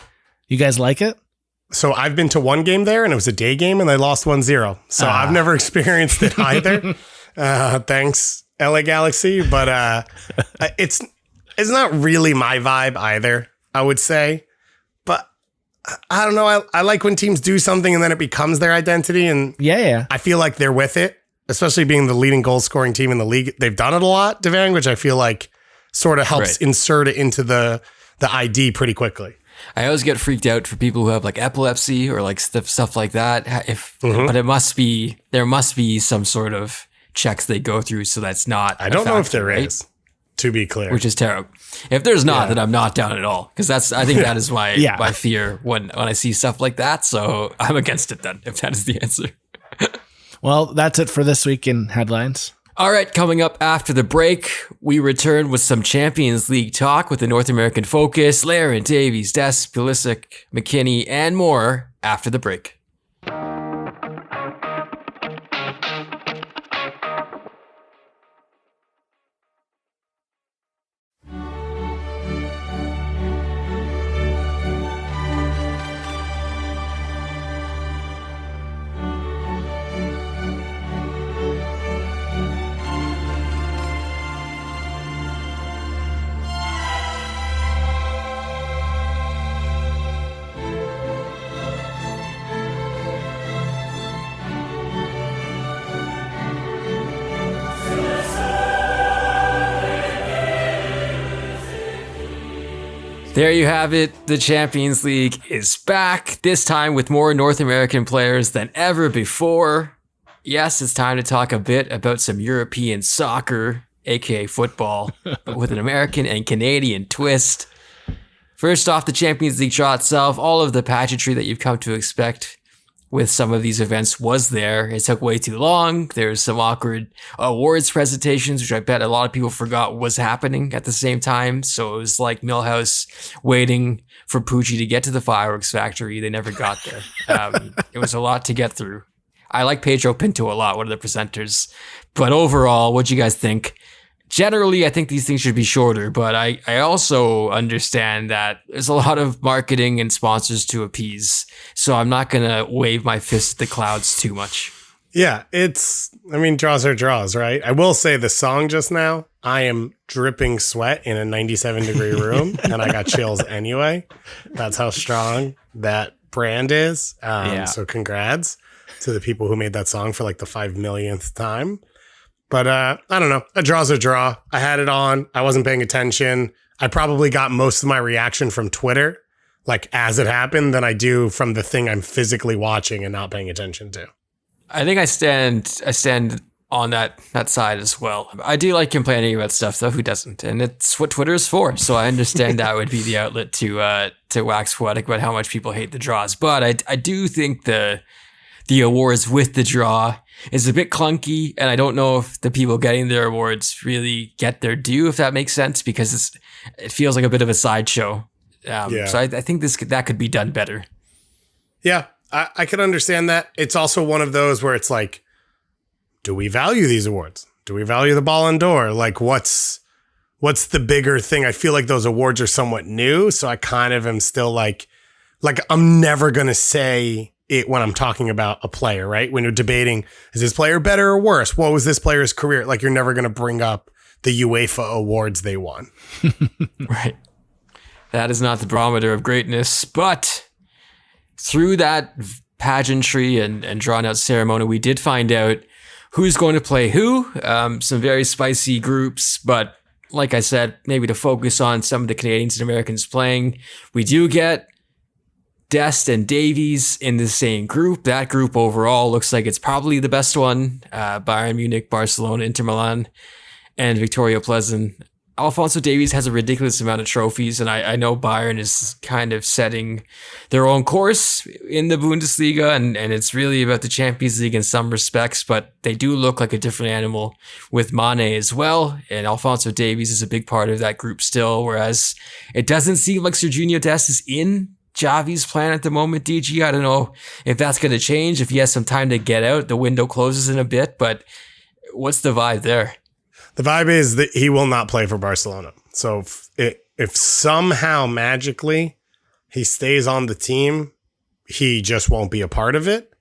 You guys like it? So I've been to one game there, and it was a day game, and they lost 1-0. So I've never experienced it either. Thanks, LA Galaxy. But it's not really my vibe either, I would say. But I don't know. I like when teams do something and then it becomes their identity. And yeah, I feel like they're with it, especially being the leading goal scoring team in the league. They've done it a lot, Devang, which I feel like sort of helps insert it into the ID pretty quickly. I always get freaked out for people who have like epilepsy or like stuff like that. But there must be some sort of checks they go through, so that's not. I don't know if there is, to be clear. Which is terrible. If there's not, then I'm not down at all, because I think that is my my fear when I see stuff like that. So I'm against it then, if that is the answer. Well, that's it for this week in headlines. All right, coming up after the break, we return with some Champions League talk with the North American focus, Larin, Davies, Des, Pulisic, McKinney, and more after the break. There you have it. The Champions League is back, this time with more North American players than ever before. Yes, it's time to talk a bit about some European soccer, aka football, but with an American and Canadian twist. First off, the Champions League draw itself, all of the pageantry that you've come to expect with some of these events was there. It took way too long. There's some awkward awards presentations, which I bet a lot of people forgot was happening at the same time. So it was like Millhouse waiting for Poochie to get to the fireworks factory. They never got there. It was a lot to get through. I like Pedro Pinto a lot, one of the presenters. But overall, what do you guys think? Generally, I think these things should be shorter, but I also understand that there's a lot of marketing and sponsors to appease. So I'm not going to wave my fist at the clouds too much. Yeah, draws are draws, right? I will say the song just now, I am dripping sweat in a 97-degree room, and I got chills anyway. That's how strong that brand is. So congrats to the people who made that song for like the 5 millionth time. But I don't know. A draw's a draw. I had it on. I wasn't paying attention. I probably got most of my reaction from Twitter, like as it happened, than I do from the thing I'm physically watching and not paying attention to. I think I stand on that side as well. I do like complaining about stuff, though. Who doesn't? And it's what Twitter is for. So I understand that would be the outlet to wax poetic about how much people hate the draws. But I do think the awards with the draw is a bit clunky, and I don't know if the people getting their awards really get their due, if that makes sense, because it feels like a bit of a sideshow. So I think that could be done better. Yeah, I could understand that. It's also one of those where it's like, do we value these awards? Do we value the Ballon d'Or? Like, what's the bigger thing? I feel like those awards are somewhat new, so I kind of am still like I'm never gonna say it when I'm talking about a player, right? When you're debating, is this player better or worse? What was this player's career? Like, you're never going to bring up the UEFA awards they won. Right. That is not the barometer of greatness. But through that pageantry and drawn out ceremony, we did find out who's going to play who. Some very spicy groups, but like I said, maybe to focus on some of the Canadians and Americans playing, we do get Dest and Davies in the same group. That group overall looks like it's probably the best one. Bayern Munich, Barcelona, Inter Milan, and Victoria Pleasant. Alphonso Davies has a ridiculous amount of trophies, and I know Bayern is kind of setting their own course in the Bundesliga, and it's really about the Champions League in some respects, but they do look like a different animal with Mane as well, and Alphonso Davies is a big part of that group still, whereas it doesn't seem like Serginho Dest is in Javi's plan at the moment, DG. I don't know if that's going to change, if he has some time to get out. The window closes in a bit, but What's the vibe there? The vibe is that he will not play for Barcelona. So if somehow magically he stays on the team, he just won't be a part of it,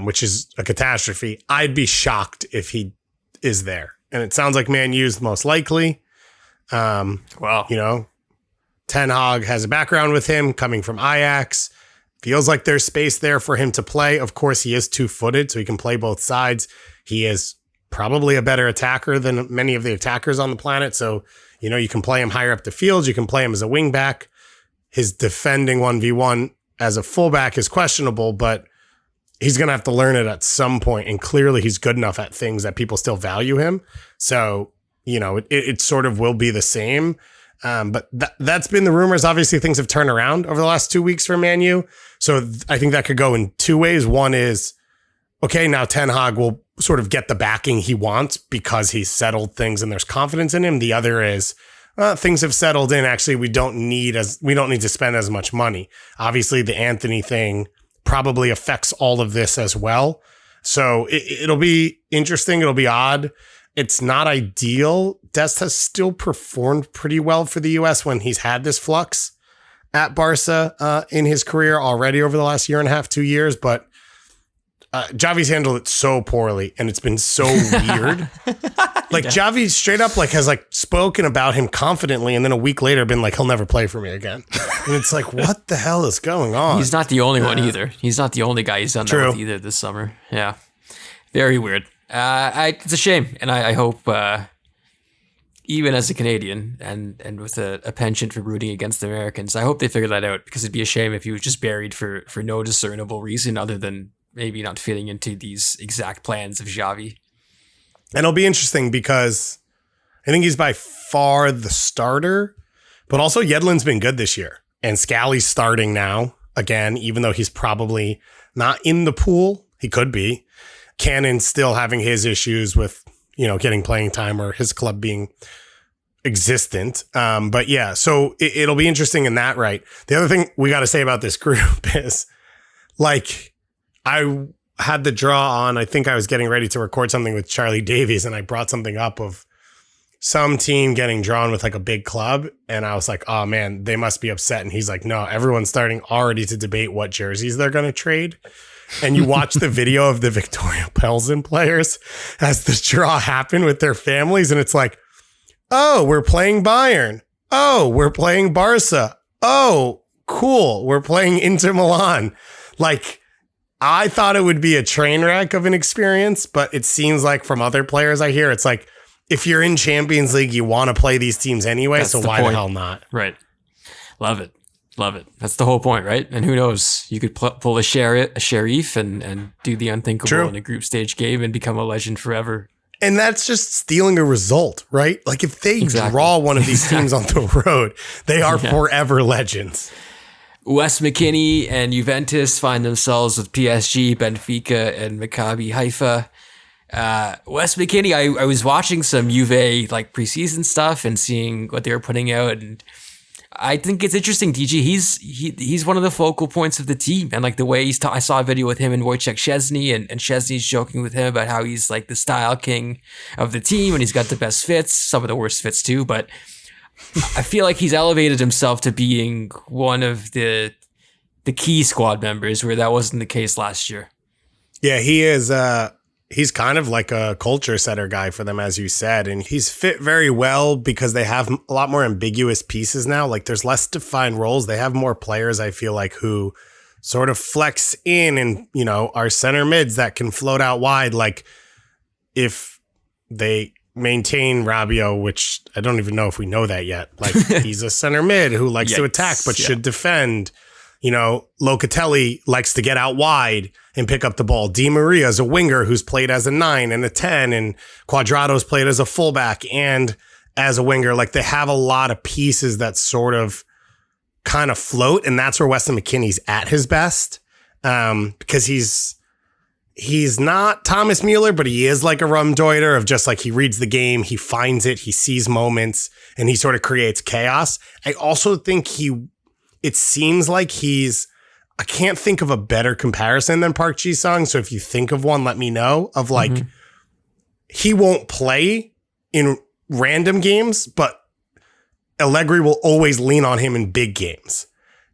which is a catastrophe. I'd be shocked if he is there. And it sounds like Man U's most likely. Wow. You know, Ten Hag has a background with him coming from Ajax. Feels like there's space there for him to play. Of course, he is 2-footed, so he can play both sides. He is probably a better attacker than many of the attackers on the planet. So, you know, you can play him higher up the field. You can play him as a wing back. His defending 1v1 as a fullback is questionable, but he's going to have to learn it at some point. And clearly he's good enough at things that people still value him. So, you know, it sort of will be the same. But that's been the rumors. Obviously, things have turned around over the last 2 weeks for Man U. So I think that could go in two ways. One is, okay, now Ten Hag will sort of get the backing he wants because he's settled things and there's confidence in him. The other is, things have settled in. Actually, we don't need to spend as much money. Obviously, the Anthony thing probably affects all of this as well. So it'll be interesting. It'll be odd. It's not ideal. Dest has still performed pretty well for the US when he's had this flux at Barca in his career already over the last year and a half, 2 years. But Xavi's handled it so poorly and it's been so weird. Like Xavi straight up has spoken about him confidently and then a week later been like, he'll never play for me again. And it's like, what the hell is going on? He's not the only one either. He's not the only guy he's done that with either this summer. Yeah. Very weird. It's a shame. And I hope, even as a Canadian and with a penchant for rooting against the Americans, I hope they figure that out, because it'd be a shame if he was just buried for no discernible reason other than maybe not fitting into these exact plans of Xavi. And it'll be interesting because I think he's by far the starter, but also Yedlin's been good this year. And Scally's starting now, again, even though he's probably not in the pool. He could be. Cannon's still having his issues with, you know, getting playing time or his club being existent. But yeah, so it'll be interesting in that, right? The other thing we got to say about this group is, I had the draw on, I think I was getting ready to record something with Charlie Davies and I brought something up of some team getting drawn with a big club. And I was like, oh man, they must be upset. And he's like, no, everyone's starting already to debate what jerseys they're going to trade. And you watch the video of the Victoria Pelzen players as the draw happened with their families. And it's like, oh, we're playing Bayern. Oh, we're playing Barca. Oh, cool. We're playing Inter Milan. I thought it would be a train wreck of an experience, but it seems like from other players I hear, it's like, if you're in Champions League, you want to play these teams anyway. That's so why the hell not? Right. Love it. Love it. That's the whole point, right? And who knows? You could pull a Sheriff and do the unthinkable in a group stage game and become a legend forever. And that's just stealing a result, right? If they draw one of these teams on the road, they are forever legends. Wes McKinney and Juventus find themselves with PSG, Benfica, and Maccabi Haifa. Wes McKinney, I was watching some Juve preseason stuff and seeing what they were putting out, and I think it's interesting, DG. He's one of the focal points of the team, and the way I saw a video with him and Wojciech Szczesny, and Szczesny's joking with him about how he's the style king of the team and he's got the best fits, some of the worst fits too, but I feel like he's elevated himself to being one of the key squad members where that wasn't the case last year. Yeah, he is. He's kind of like a culture setter guy for them, as you said, and he's fit very well because they have a lot more ambiguous pieces now. There's less defined roles. They have more players, I feel who sort of flex in and, are center mids that can float out wide. If they maintain Rabiot, which I don't even know if we know that yet. He's a center mid who likes to attack but should defend. Locatelli likes to get out wide and pick up the ball. Di Maria is a winger who's played as a 9 and a 10, and Cuadrado's played as a fullback and as a winger. They have a lot of pieces that sort of kind of float, and that's where Weston McKennie's at his best, because he's not Thomas Mueller, but he is a Rumdeuter of just he reads the game, he finds it, he sees moments, and he sort of creates chaos. I also think it seems like I can't think of a better comparison than Park Ji-sung. So if you think of one, let me know, of he won't play in random games, but Allegri will always lean on him in big games.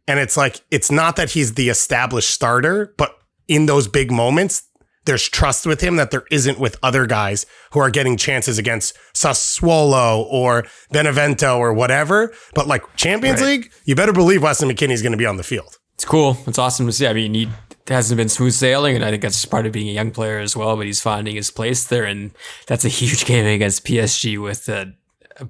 And it's like, it's not that he's the established starter, but in those big moments, there's trust with him that there isn't with other guys who are getting chances against Sassuolo or Benevento or whatever. But like Champions League, you better believe Weston McKennie's going to be on the field. It's cool. It's awesome to see. I mean, he hasn't been smooth sailing, and I think that's part of being a young player as well, but he's finding his place there. And that's a huge game against PSG with a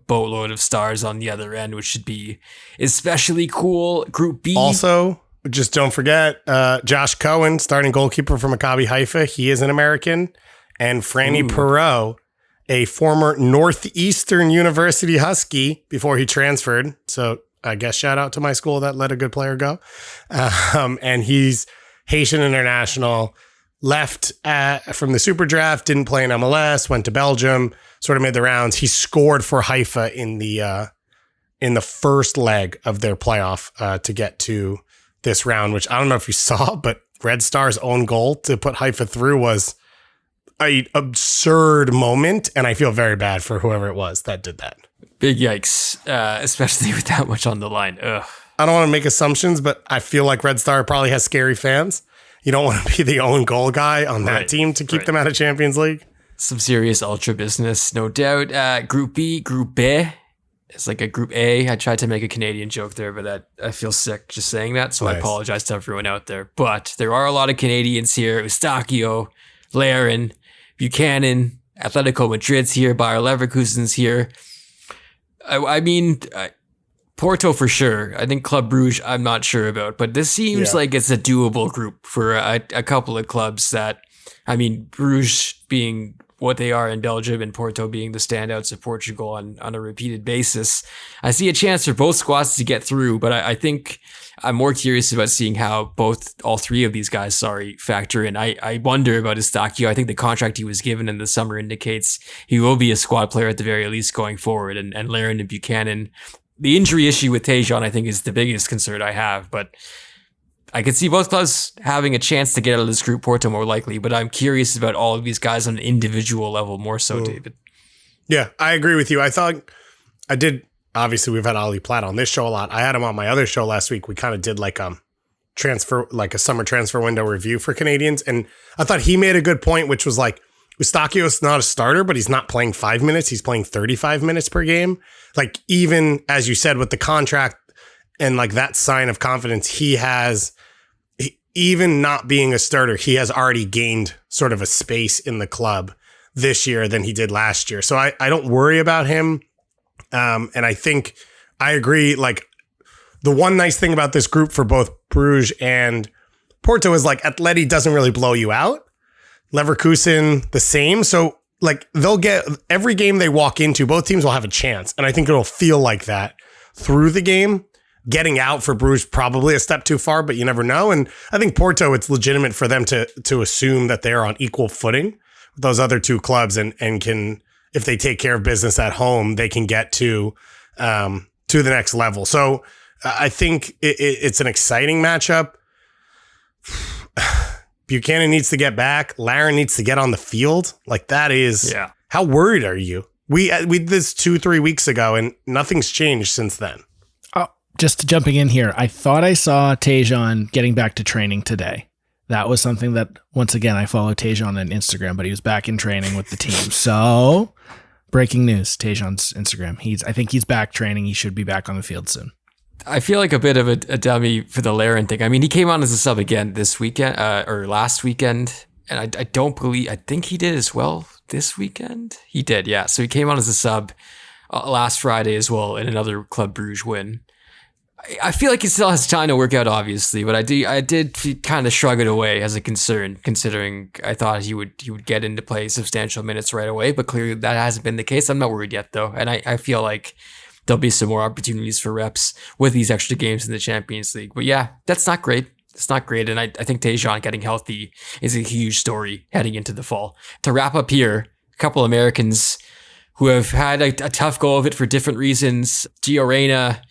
boatload of stars on the other end, which should be especially cool. Group B. Also, just don't forget, Josh Cohen, starting goalkeeper for Maccabi Haifa. He is an American. And Franny Perot, a former Northeastern University Husky before he transferred. So I guess shout out to my school that let a good player go. And he's Haitian international, left from the Super Draft, didn't play in MLS, went to Belgium, sort of made the rounds. He scored for Haifa in the first leg of their playoff to get to this round, which I don't know if you saw, but Red Star's own goal to put Haifa through was an absurd moment, and I feel very bad for whoever it was that did that. Big yikes, especially with that much on the line. Ugh. I don't want to make assumptions, but I feel like Red Star probably has scary fans. You don't want to be the own goal guy on that team to keep them out of Champions League. Some serious ultra business, no doubt. Group B, Group B. It's like a Group A. I tried to make a Canadian joke there, but I feel sick just saying that, so nice. I apologize to everyone out there. But there are a lot of Canadians here. Eustachio, Larin, Buchanan, Atletico Madrid's here, Bayer Leverkusen's here. I mean, Porto for sure. I think Club Brugge, I'm not sure about, but this seems like it's a doable group for a couple of clubs that, I mean, Bruges being what they are in Belgium and Porto being the standouts of Portugal on a repeated basis. I see a chance for both squads to get through, but I think I'm more curious about seeing how all three of these guys, factor in. I wonder about Eustachio. I think the contract he was given in the summer indicates he will be a squad player at the very least going forward. And Larin and Buchanan, the injury issue with Tejan, I think, is the biggest concern I have, but I could see both clubs having a chance to get out of this group, Porto more likely, but I'm curious about all of these guys on an individual level more so, David. Yeah, I agree with you. Obviously we've had Ali Platt on this show a lot. I had him on my other show last week. We kind of did like a summer transfer window review for Canadians. And I thought he made a good point, which was like, Eustachio is not a starter, but he's not playing 5 minutes. He's playing 35 minutes per game. Like, even as you said, with the contract and like that sign of confidence, even not being a starter, he has already gained sort of a space in the club this year than he did last year. So I don't worry about him. And I think I agree. Like, the one nice thing about this group for both Bruges and Porto is like Atleti doesn't really blow you out. Leverkusen, the same. So like they'll get every game they walk into, both teams will have a chance. And I think it'll feel like that through the game. Getting out for Bruges probably a step too far, but you never know. And I think Porto, it's legitimate for them to assume that they're on equal footing with those other two clubs and can, if they take care of business at home, they can get to the next level. So I think it's an exciting matchup. Buchanan needs to get back. Larin needs to get on the field. Like, that is, How worried are you? We did this 2-3 weeks ago and nothing's changed since then. Just jumping in here, I thought I saw Tejan getting back to training today. That was something that, once again, I follow Tejan on Instagram, but he was back in training with the team. So, breaking news, Tejan's Instagram. I think he's back training. He should be back on the field soon. I feel like a bit of a dummy for the Larin thing. I mean, he came on as a sub again this weekend, or last weekend, and I think he did as well this weekend. He did, yeah. So he came on as a sub last Friday as well in another Club Bruges win. I feel like he still has time to work out, obviously, but I did kind of shrug it away as a concern, considering I thought he would get into play substantial minutes right away, but clearly that hasn't been the case. I'm not worried yet, though, and I feel like there'll be some more opportunities for reps with these extra games in the Champions League. But yeah, that's not great. It's not great, and I think Tejan getting healthy is a huge story heading into the fall. To wrap up here, a couple Americans who have had a tough go of it for different reasons. Gio Reyna.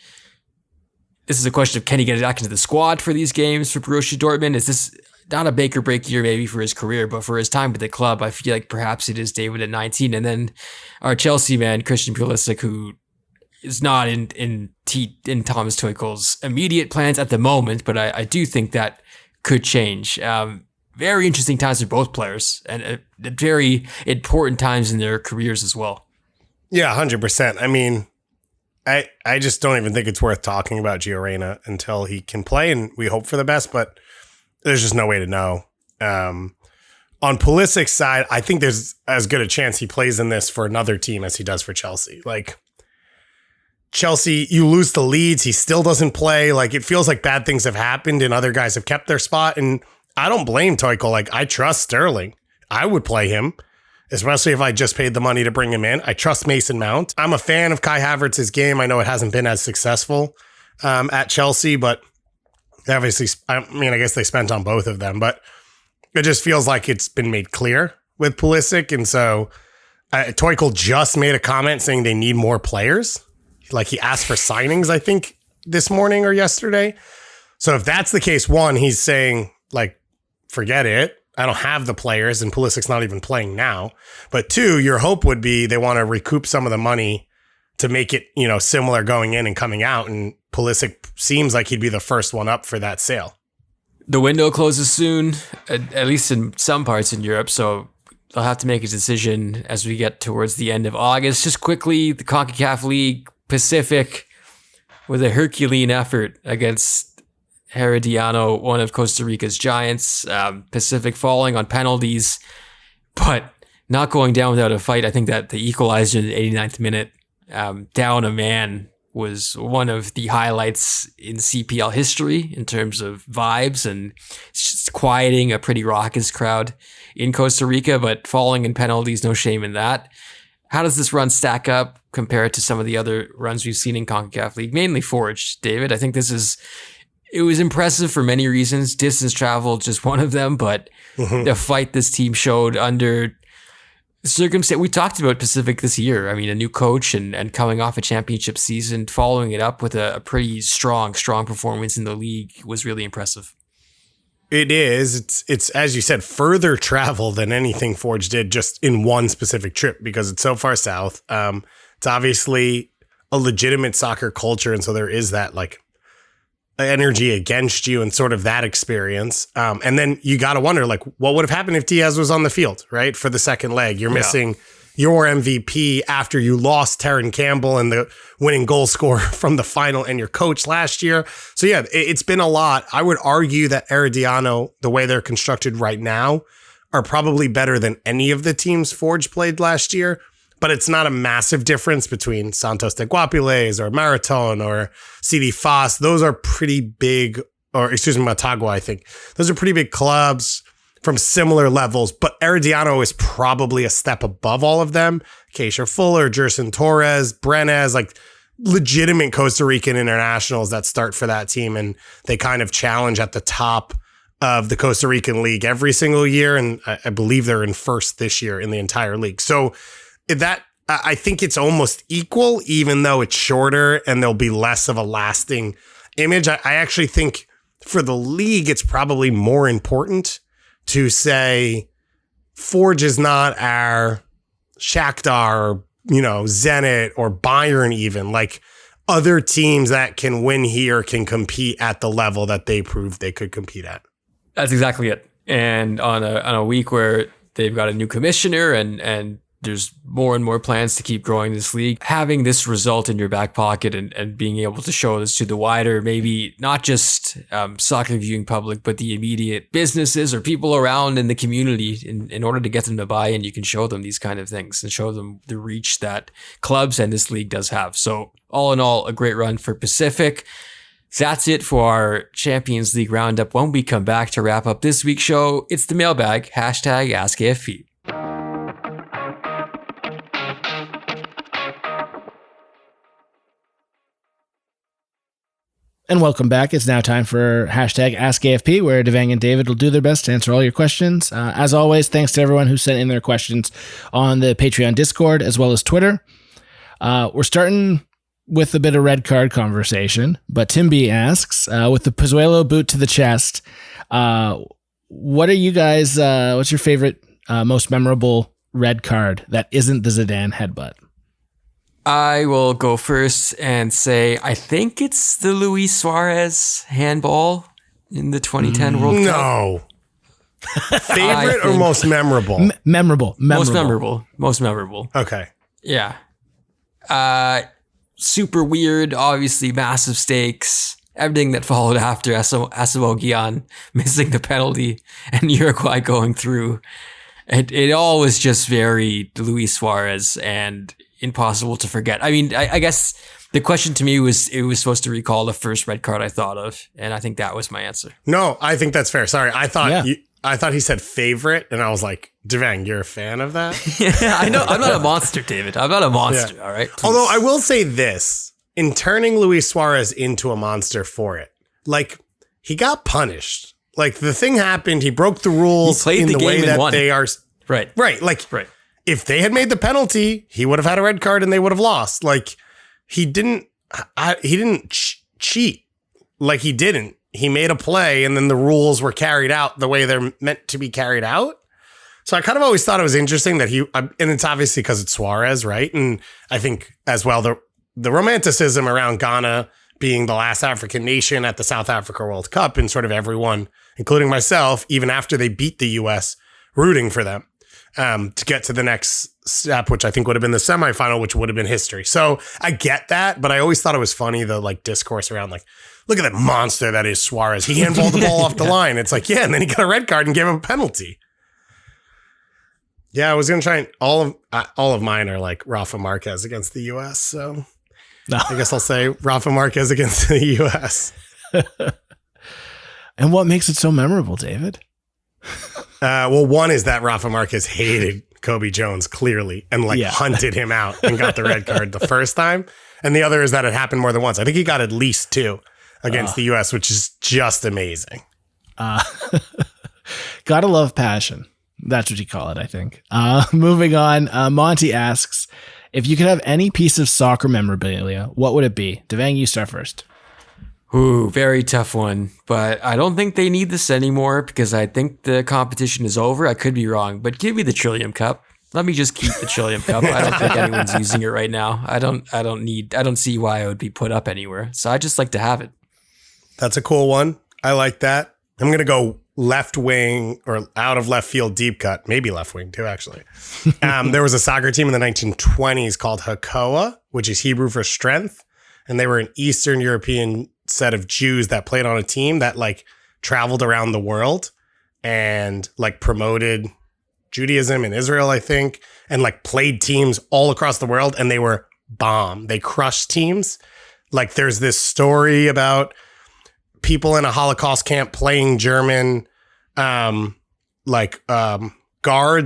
This is a question of, can he get back into the squad for these games for Borussia Dortmund? not a make or break year maybe for his career, but for his time with the club, I feel like perhaps it is David at 19. And then our Chelsea man, Christian Pulisic, who is not in Thomas Tuchel's immediate plans at the moment, but I do think that could change. Very interesting times for both players, and at very important times in their careers as well. Yeah, 100%. I mean, I just don't even think it's worth talking about Gio Reyna until he can play, and we hope for the best, but there's just no way to know. On Pulisic's side, I think there's as good a chance he plays in this for another team as he does for Chelsea. Like, Chelsea, you lose to Leeds, he still doesn't play. Like, it feels like bad things have happened and other guys have kept their spot, and I don't blame Tuchel. Like, I trust Sterling. I would play him, especially if I just paid the money to bring him in. I trust Mason Mount. I'm a fan of Kai Havertz's game. I know it hasn't been as successful at Chelsea, but obviously, I guess they spent on both of them, but it just feels like it's been made clear with Pulisic. And so Tuchel just made a comment saying they need more players. Like, he asked for signings, I think, this morning or yesterday. So if that's the case, one, he's saying, like, forget it. I don't have the players, and Pulisic's not even playing now. But two, your hope would be they want to recoup some of the money to make it, similar going in and coming out. And Pulisic seems like he'd be the first one up for that sale. The window closes soon, at least in some parts in Europe. So they'll have to make a decision as we get towards the end of August. Just quickly, the CONCACAF League Pacific with a Herculean effort against Herediano, one of Costa Rica's giants. Pacific falling on penalties, but not going down without a fight. I think that the equalizer in the 89th minute, down a man, was one of the highlights in CPL history in terms of vibes and just quieting a pretty raucous crowd in Costa Rica, but falling in penalties, no shame in that. How does this run stack up compared to some of the other runs we've seen in CONCACAF League, mainly Forge, David? I think it was impressive for many reasons. Distance travel, just one of them, but the fight this team showed under circumstance. We talked about Pacific this year. I mean, a new coach and coming off a championship season, following it up with a pretty strong performance in the league was really impressive. It is. It's as you said, further travel than anything Forge did just in one specific trip because it's so far south. It's obviously a legitimate soccer culture, and so there is that like energy against you and sort of that experience. And then you got to wonder, like, what would have happened if Diaz was on the field, right? For the second leg, you're missing your MVP after you lost Terran Campbell and the winning goal scorer from the final and your coach last year. So yeah, it's been a lot. I would argue that Herediano, the way they're constructed right now, are probably better than any of the teams Forge played last year. But it's not a massive difference between Santos de Guapiles or Marathon or CD Foz. Those are pretty big, or excuse me, Matagua, I think. Those are pretty big clubs from similar levels, but Herediano is probably a step above all of them. Keisha Fuller, Jerson Torres, Brenes, like legitimate Costa Rican internationals that start for that team, and they kind of challenge at the top of the Costa Rican league every single year, and I believe they're in first this year in the entire league. So that I think it's almost equal, even though it's shorter and there'll be less of a lasting image. I actually think for the league, it's probably more important to say Forge is not our Shakhtar or, Zenit or Bayern even. Like, other teams that can win here can compete at the level that they proved they could compete at. That's exactly it. And on a week where they've got a new commissioner and there's more and more plans to keep growing this league, having this result in your back pocket and being able to show this to the wider, maybe not just soccer viewing public, but the immediate businesses or people around in the community, in order to get them to buy in, you can show them these kind of things and show them the reach that clubs and this league does have. So all in all, a great run for Pacific. That's it for our Champions League roundup. When we come back to wrap up this week's show, it's the mailbag, #AskAFP. And welcome back. It's now time for #AskAFP, where Devang and David will do their best to answer all your questions. As always, thanks to everyone who sent in their questions on the Patreon Discord as well as Twitter. We're starting with a bit of red card conversation, but Tim B asks, with the Pozuelo boot to the chest, what are you guys, what's your favorite, most memorable red card that isn't the Zidane headbutt? I will go first and say I think it's the Luis Suarez handball in the 2010 World Cup. No. Favorite or most memorable? Memorable. Most memorable. Okay. Yeah. Super weird, obviously massive stakes. Everything that followed after Asamoah Gyan missing the penalty and Uruguay going through. It all was just very Luis Suarez and impossible to forget. I mean, I guess the question to me was, it was supposed to recall the first red card I thought of, and I think that was my answer. No, I think that's fair. Sorry, I thought he said favorite, and I was like, Devang, you're a fan of that? Yeah, I know. I'm not a monster, David. I'm not a monster, all right? Please. Although I will say this, in turning Luis Suarez into a monster for it, like, he got punished. Like, the thing happened, he broke the rules in the way that won. They are... Right. Like, if they had made the penalty, he would have had a red card and they would have lost. Like, he didn't cheat. Like, he didn't. He made a play and then the rules were carried out the way they're meant to be carried out. So I kind of always thought it was interesting that and it's obviously because it's Suarez, right? And I think as well, the romanticism around Ghana being the last African nation at the South Africa World Cup, and sort of everyone, including myself, even after they beat the US, rooting for them to get to the next step, which I think would have been the semifinal, which would have been history. So I get that, but I always thought it was funny, the like discourse around like, look at that monster that is Suarez. He handballed the ball off the line. It's like, yeah, and then he got a red card and gave him a penalty. Yeah, I was going to try and all of mine are like Rafa Marquez against the US. So I guess I'll say Rafa Marquez against the US. And what makes it so memorable, David? Well, one is that Rafa Marquez hated Kobe Jones clearly and hunted him out and got the red card the first time. And the other is that it happened more than once. I think he got at least 2 against the US, which is just amazing. Gotta love passion. That's what you call it, I think. Moving on, Monty asks, if you could have any piece of soccer memorabilia, what would it be? Devang, you start first. Ooh, very tough one. But I don't think they need this anymore because I think the competition is over. I could be wrong, but give me the Trillium Cup. Let me just keep the Trillium Cup. I don't think anyone's using it right now. I don't see why it would be put up anywhere. So I just like to have it. That's a cool one. I like that. I'm going to go left wing or out of left field deep cut, maybe left wing too, actually. There was a soccer team in the 1920s called Hakoah, which is Hebrew for strength. And they were an Eastern European set of Jews that played on a team that like traveled around the world and like promoted Judaism in Israel, I think, and like played teams all across the world. And they were bomb. They crushed teams. Like there's this story about people in a Holocaust camp playing German guards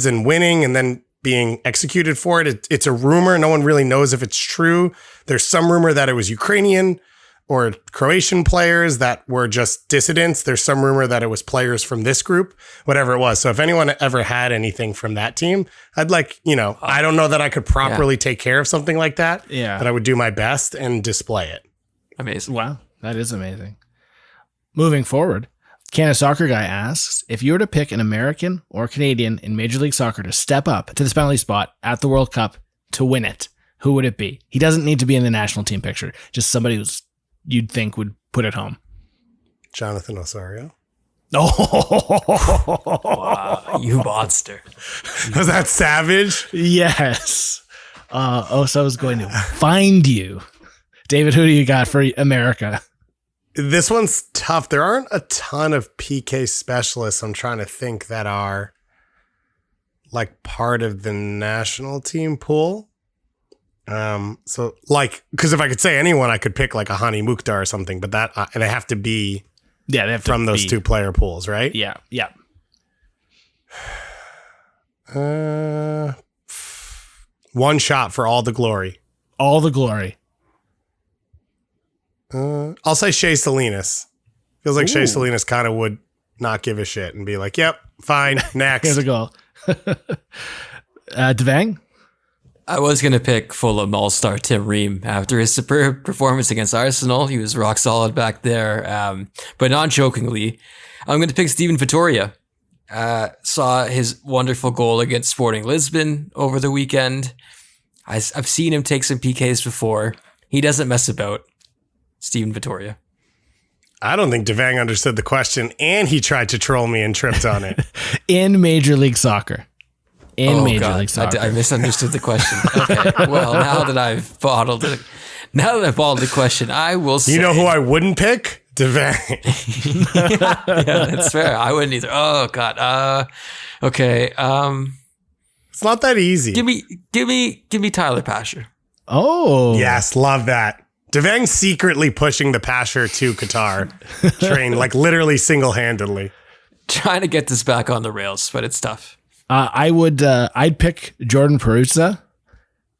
and winning and then being executed for it. It's a rumor. No one really knows if it's true. There's some rumor that it was Ukrainian or Croatian players that were just dissidents. There's some rumor that it was players from this group, whatever it was. So if anyone ever had anything from that team, I'd like, I don't know that I could properly take care of something like that. Yeah. But I would do my best and display it. Amazing. Wow. That is amazing. Moving forward, Can a Soccer Guy asks, if you were to pick an American or Canadian in Major League Soccer to step up to the penalty spot at the World Cup to win it, who would it be? He doesn't need to be in the national team picture. Just somebody who's you'd think would put it home. Jonathan Osorio. Oh, wow, you monster. Was that savage? Yes. Oso's going to find you. David, who do you got for America? This one's tough. There aren't a ton of PK specialists I'm trying to think that are like part of the national team pool. So like, because if I could say anyone, I could pick like a Hani Mukhtar or something, but that they have to be they have from to those be, 2 player pools, right? Yeah. One shot for all the glory. All the glory. I'll say Shea Salinas. Feels like Shea Salinas kind of would not give a shit and be like, yep, fine, next. Here's a goal. Devang? I was going to pick Fulham All-Star Tim Ream after his superb performance against Arsenal. He was rock solid back there. But non-jokingly, I'm going to pick Steven Vittoria Saw his wonderful goal against Sporting Lisbon over the weekend. I've seen him take some PKs before. He doesn't mess about. Steven Vittoria. I don't think Devang understood the question, and he tried to troll me and tripped on it. In Major League Soccer. League Soccer. I misunderstood the question. Okay. Well, now that I've bottled the question, I will say. You know who I wouldn't pick? Devang. Yeah, that's fair. I wouldn't either. Oh God. Okay. It's not that easy. Give me Tyler Pasher. Oh. Yes, love that. Devang's secretly pushing the Pasher to Qatar train, like literally single-handedly. Trying to get this back on the rails, but it's tough. I'd pick Jordan Peruzza,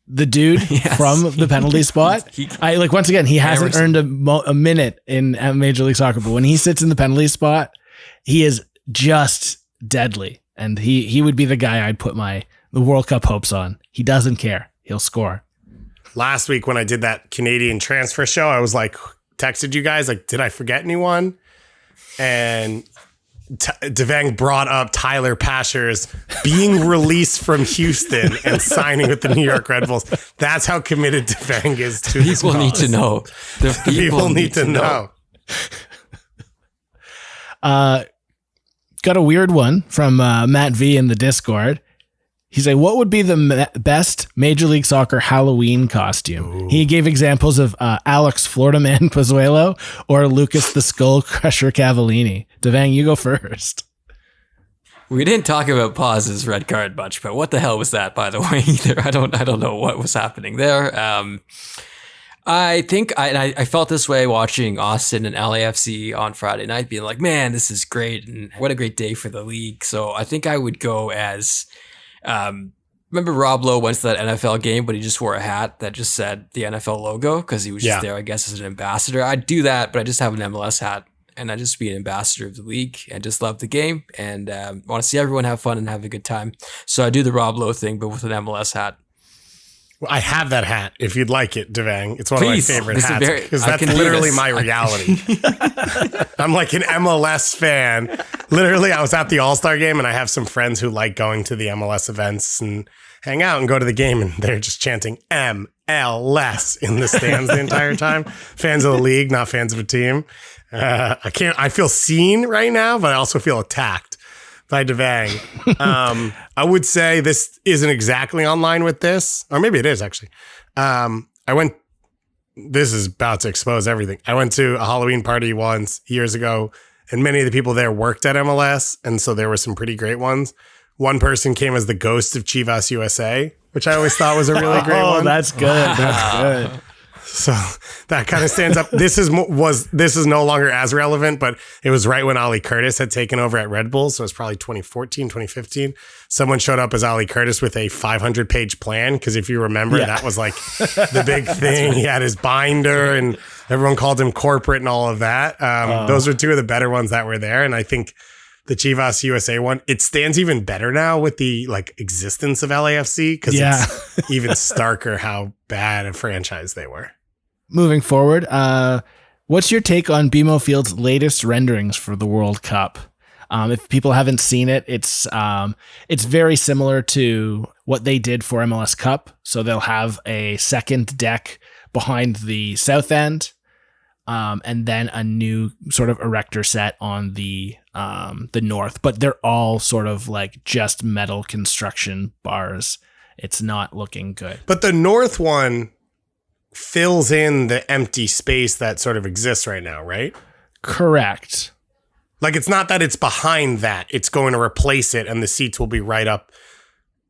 the dude from the penalty spot. Once again, he hasn't earned a minute in Major League Soccer, but when he sits in the penalty spot, he is just deadly. And he would be the guy I'd put the World Cup hopes on. He doesn't care. He'll score. Last week when I did that Canadian transfer show, I was like, texted you guys, like, did I forget anyone? And Devang brought up Tyler Pasher's being released from Houston and signing with the New York Red Bulls. That's how committed Devang is to this People need to know. The people need to know. Got a weird one from Matt V in the Discord. He's like, what would be the best Major League Soccer Halloween costume? Ooh. He gave examples of Alex Florida Man Pozuelo or Lucas the Skull Crusher Cavallini. Devang, you go first. We didn't talk about Paz's red card much, but what the hell was that, by the way, either? I don't know what was happening there. I think I felt this way watching Austin and LAFC on Friday night, being like, man, this is great, and what a great day for the league. So I think I would go as... remember Rob Lowe went to that NFL game, but he just wore a hat that just said the NFL logo because he was just there, I guess, as an ambassador. I'd do that, but I just have an MLS hat and I just be an ambassador of the league and just love the game and want to see everyone have fun and have a good time. So I do the Rob Lowe thing, but with an MLS hat. Well, I have that hat if you'd like it, Devang. It's one of my favorite hats because that's literally my reality. I'm like an MLS fan. Literally, I was at the All-Star game and I have some friends who like going to the MLS events and hang out and go to the game and they're just chanting MLS in the stands the entire time. Fans of the league, not fans of a team. I feel seen right now, but I also feel attacked by Devang. I would say this isn't exactly online with this, or maybe it is actually. This is about to expose everything. I went to a Halloween party once years ago, and many of the people there worked at MLS, and so there were some pretty great ones. One person came as the ghost of Chivas USA, which I always thought was a really great one. That's good. That's good. So that kind of stands up. This is no longer as relevant, but it was right when Ali Curtis had taken over at Red Bull. So it was probably 2014, 2015. Someone showed up as Ali Curtis with a 500-page plan. Because if you remember, that was like the big thing. He had his binder and everyone called him corporate and all of that. Those are two of the better ones that were there. And I think the Chivas USA one, it stands even better now with the like existence of LAFC because it's even starker how bad a franchise they were. Moving forward, what's your take on BMO Field's latest renderings for the World Cup? If people haven't seen it, it's very similar to what they did for MLS Cup. So they'll have a second deck behind the south end, and then a new sort of erector set on the north. But they're all sort of like just metal construction bars. It's not looking good. But the north one fills in the empty space that sort of exists right now, right? Correct. Like, it's not that it's behind that. It's going to replace it, and the seats will be right up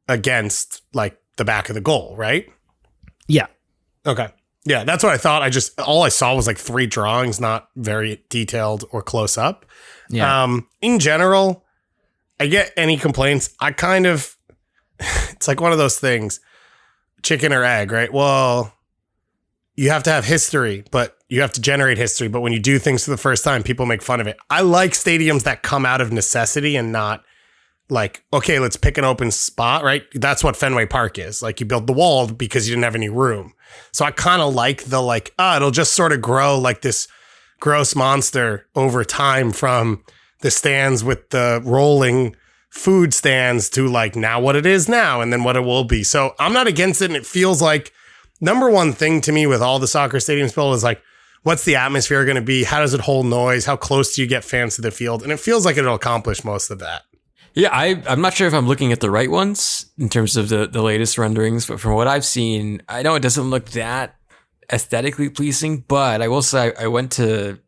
against, like, the back of the goal, right? Yeah. Okay. Yeah, that's what I thought. All I saw was, like, 3 drawings, not very detailed or close up. Yeah. In general, I get any complaints. It's like one of those things, chicken or egg, right? Well, you have to have history, but you have to generate history. But when you do things for the first time, people make fun of it. I like stadiums that come out of necessity and not like, okay, let's pick an open spot, right? That's what Fenway Park is. Like, you built the wall because you didn't have any room. So I kind of like the it'll just sort of grow like this gross monster over time from the stands with the rolling food stands to like now what it is now and then what it will be. So I'm not against it. And it feels like number one thing to me with all the soccer stadiums built is like, what's the atmosphere going to be? How does it hold noise? How close do you get fans to the field? And it feels like it'll accomplish most of that. Yeah, I'm not sure if I'm looking at the right ones in terms of the latest renderings, but from what I've seen, I know it doesn't look that aesthetically pleasing, but I will say I went to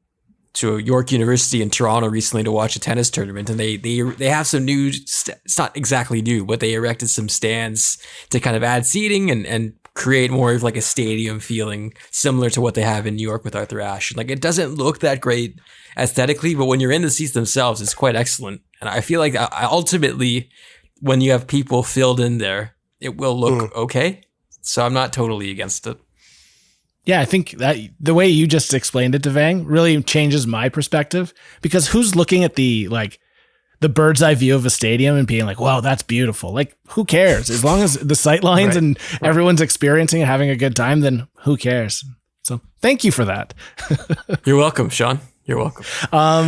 York University in Toronto recently to watch a tennis tournament, and they have some new, it's not exactly new, but they erected some stands to kind of add seating and create more of like a stadium feeling similar to what they have in New York with Arthur Ashe. Like it doesn't look that great aesthetically, but when you're in the seats themselves, it's quite excellent. And I feel like ultimately when you have people filled in there, it will look okay. So I'm not totally against it. Yeah, I think that the way you just explained it, Devang, really changes my perspective, because who's looking at the bird's eye view of a stadium and being like, wow, that's beautiful. Like, who cares? As long as the sight lines and everyone's experiencing and having a good time, then who cares? So thank you for that. You're welcome, Sean. You're welcome.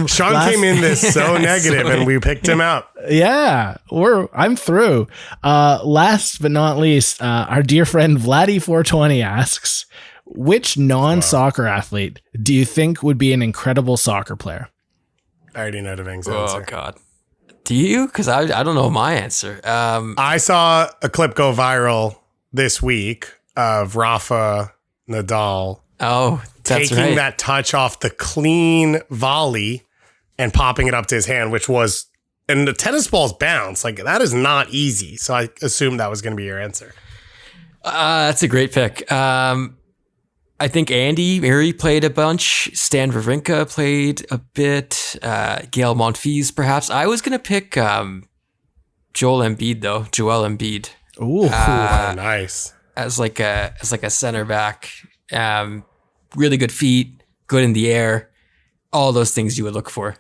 Sean came in this so negative and we picked him out. Yeah, I'm through. Last but not least, our dear friend Vladdy420 asks, which non-soccer athlete do you think would be an incredible soccer player? I already know Devang's answer. Oh, God. Do you? Because I don't know my answer. I saw a clip go viral this week of Rafa Nadal taking that touch off the clean volley and popping it up to his hand, which was, and the tennis ball's bounce. Like, that is not easy. So I assumed that was going to be your answer. That's a great pick. I think Andy Murray played a bunch. Stan Wawrinka played a bit. Gael Monfils, perhaps. I was going to pick Joel Embiid. Ooh, nice. As like a center back. Really good feet, good in the air. All those things you would look for.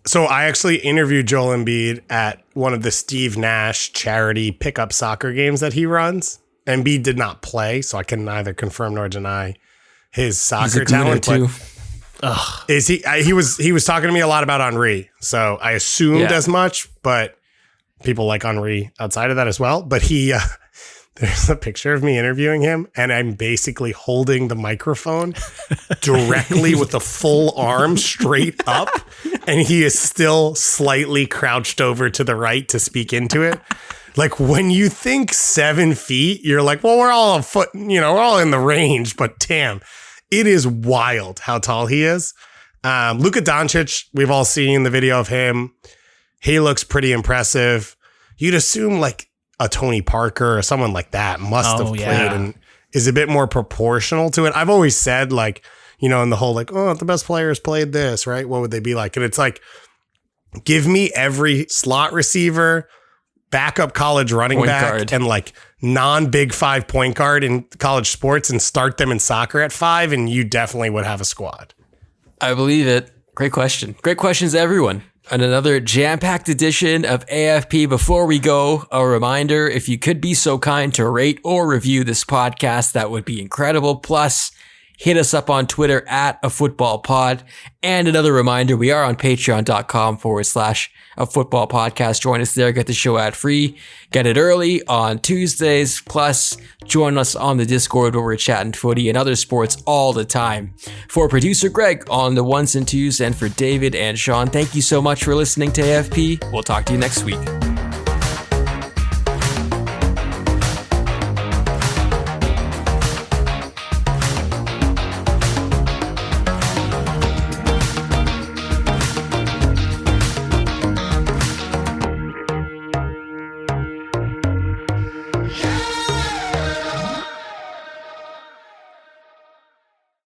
So I actually interviewed Joel Embiid at one of the Steve Nash charity pickup soccer games that he runs. Embiid did not play, so I can neither confirm nor deny his soccer talent. Too. Is he? He was talking to me a lot about Henry, so I assumed as much. But people like Henry outside of that as well. But there's a picture of me interviewing him, and I'm basically holding the microphone directly with the full arm straight up, and he is still slightly crouched over to the right to speak into it. Like, when you think 7 feet, you're like, well, we're all a foot, we're all in the range, but damn, it is wild how tall he is. Luka Doncic, we've all seen the video of him. He looks pretty impressive. You'd assume like a Tony Parker or someone like that must have played and is a bit more proportional to it. I've always said, like, in the whole, like, oh, if the best players played this, right? What would they be like? And it's like, give me every slot receiver, backup college running back, and like non-big 5 point guard in college sports and start them in soccer at 5, and you definitely would have a squad. I believe it. Great question. Great questions, everyone. And another jam-packed edition of AFP. Before we go, a reminder, if you could be so kind to rate or review this podcast, that would be incredible. Plus, hit us up on Twitter at A Football Pod. And another reminder, we are on patreon.com/A Football Podcast. Join us there, get the show ad free, get it early on Tuesdays. Plus, join us on the Discord where we're chatting footy and other sports all the time. For producer Greg on the ones and twos, and for David and Sean, thank you so much for listening to AFP. We'll talk to you next week.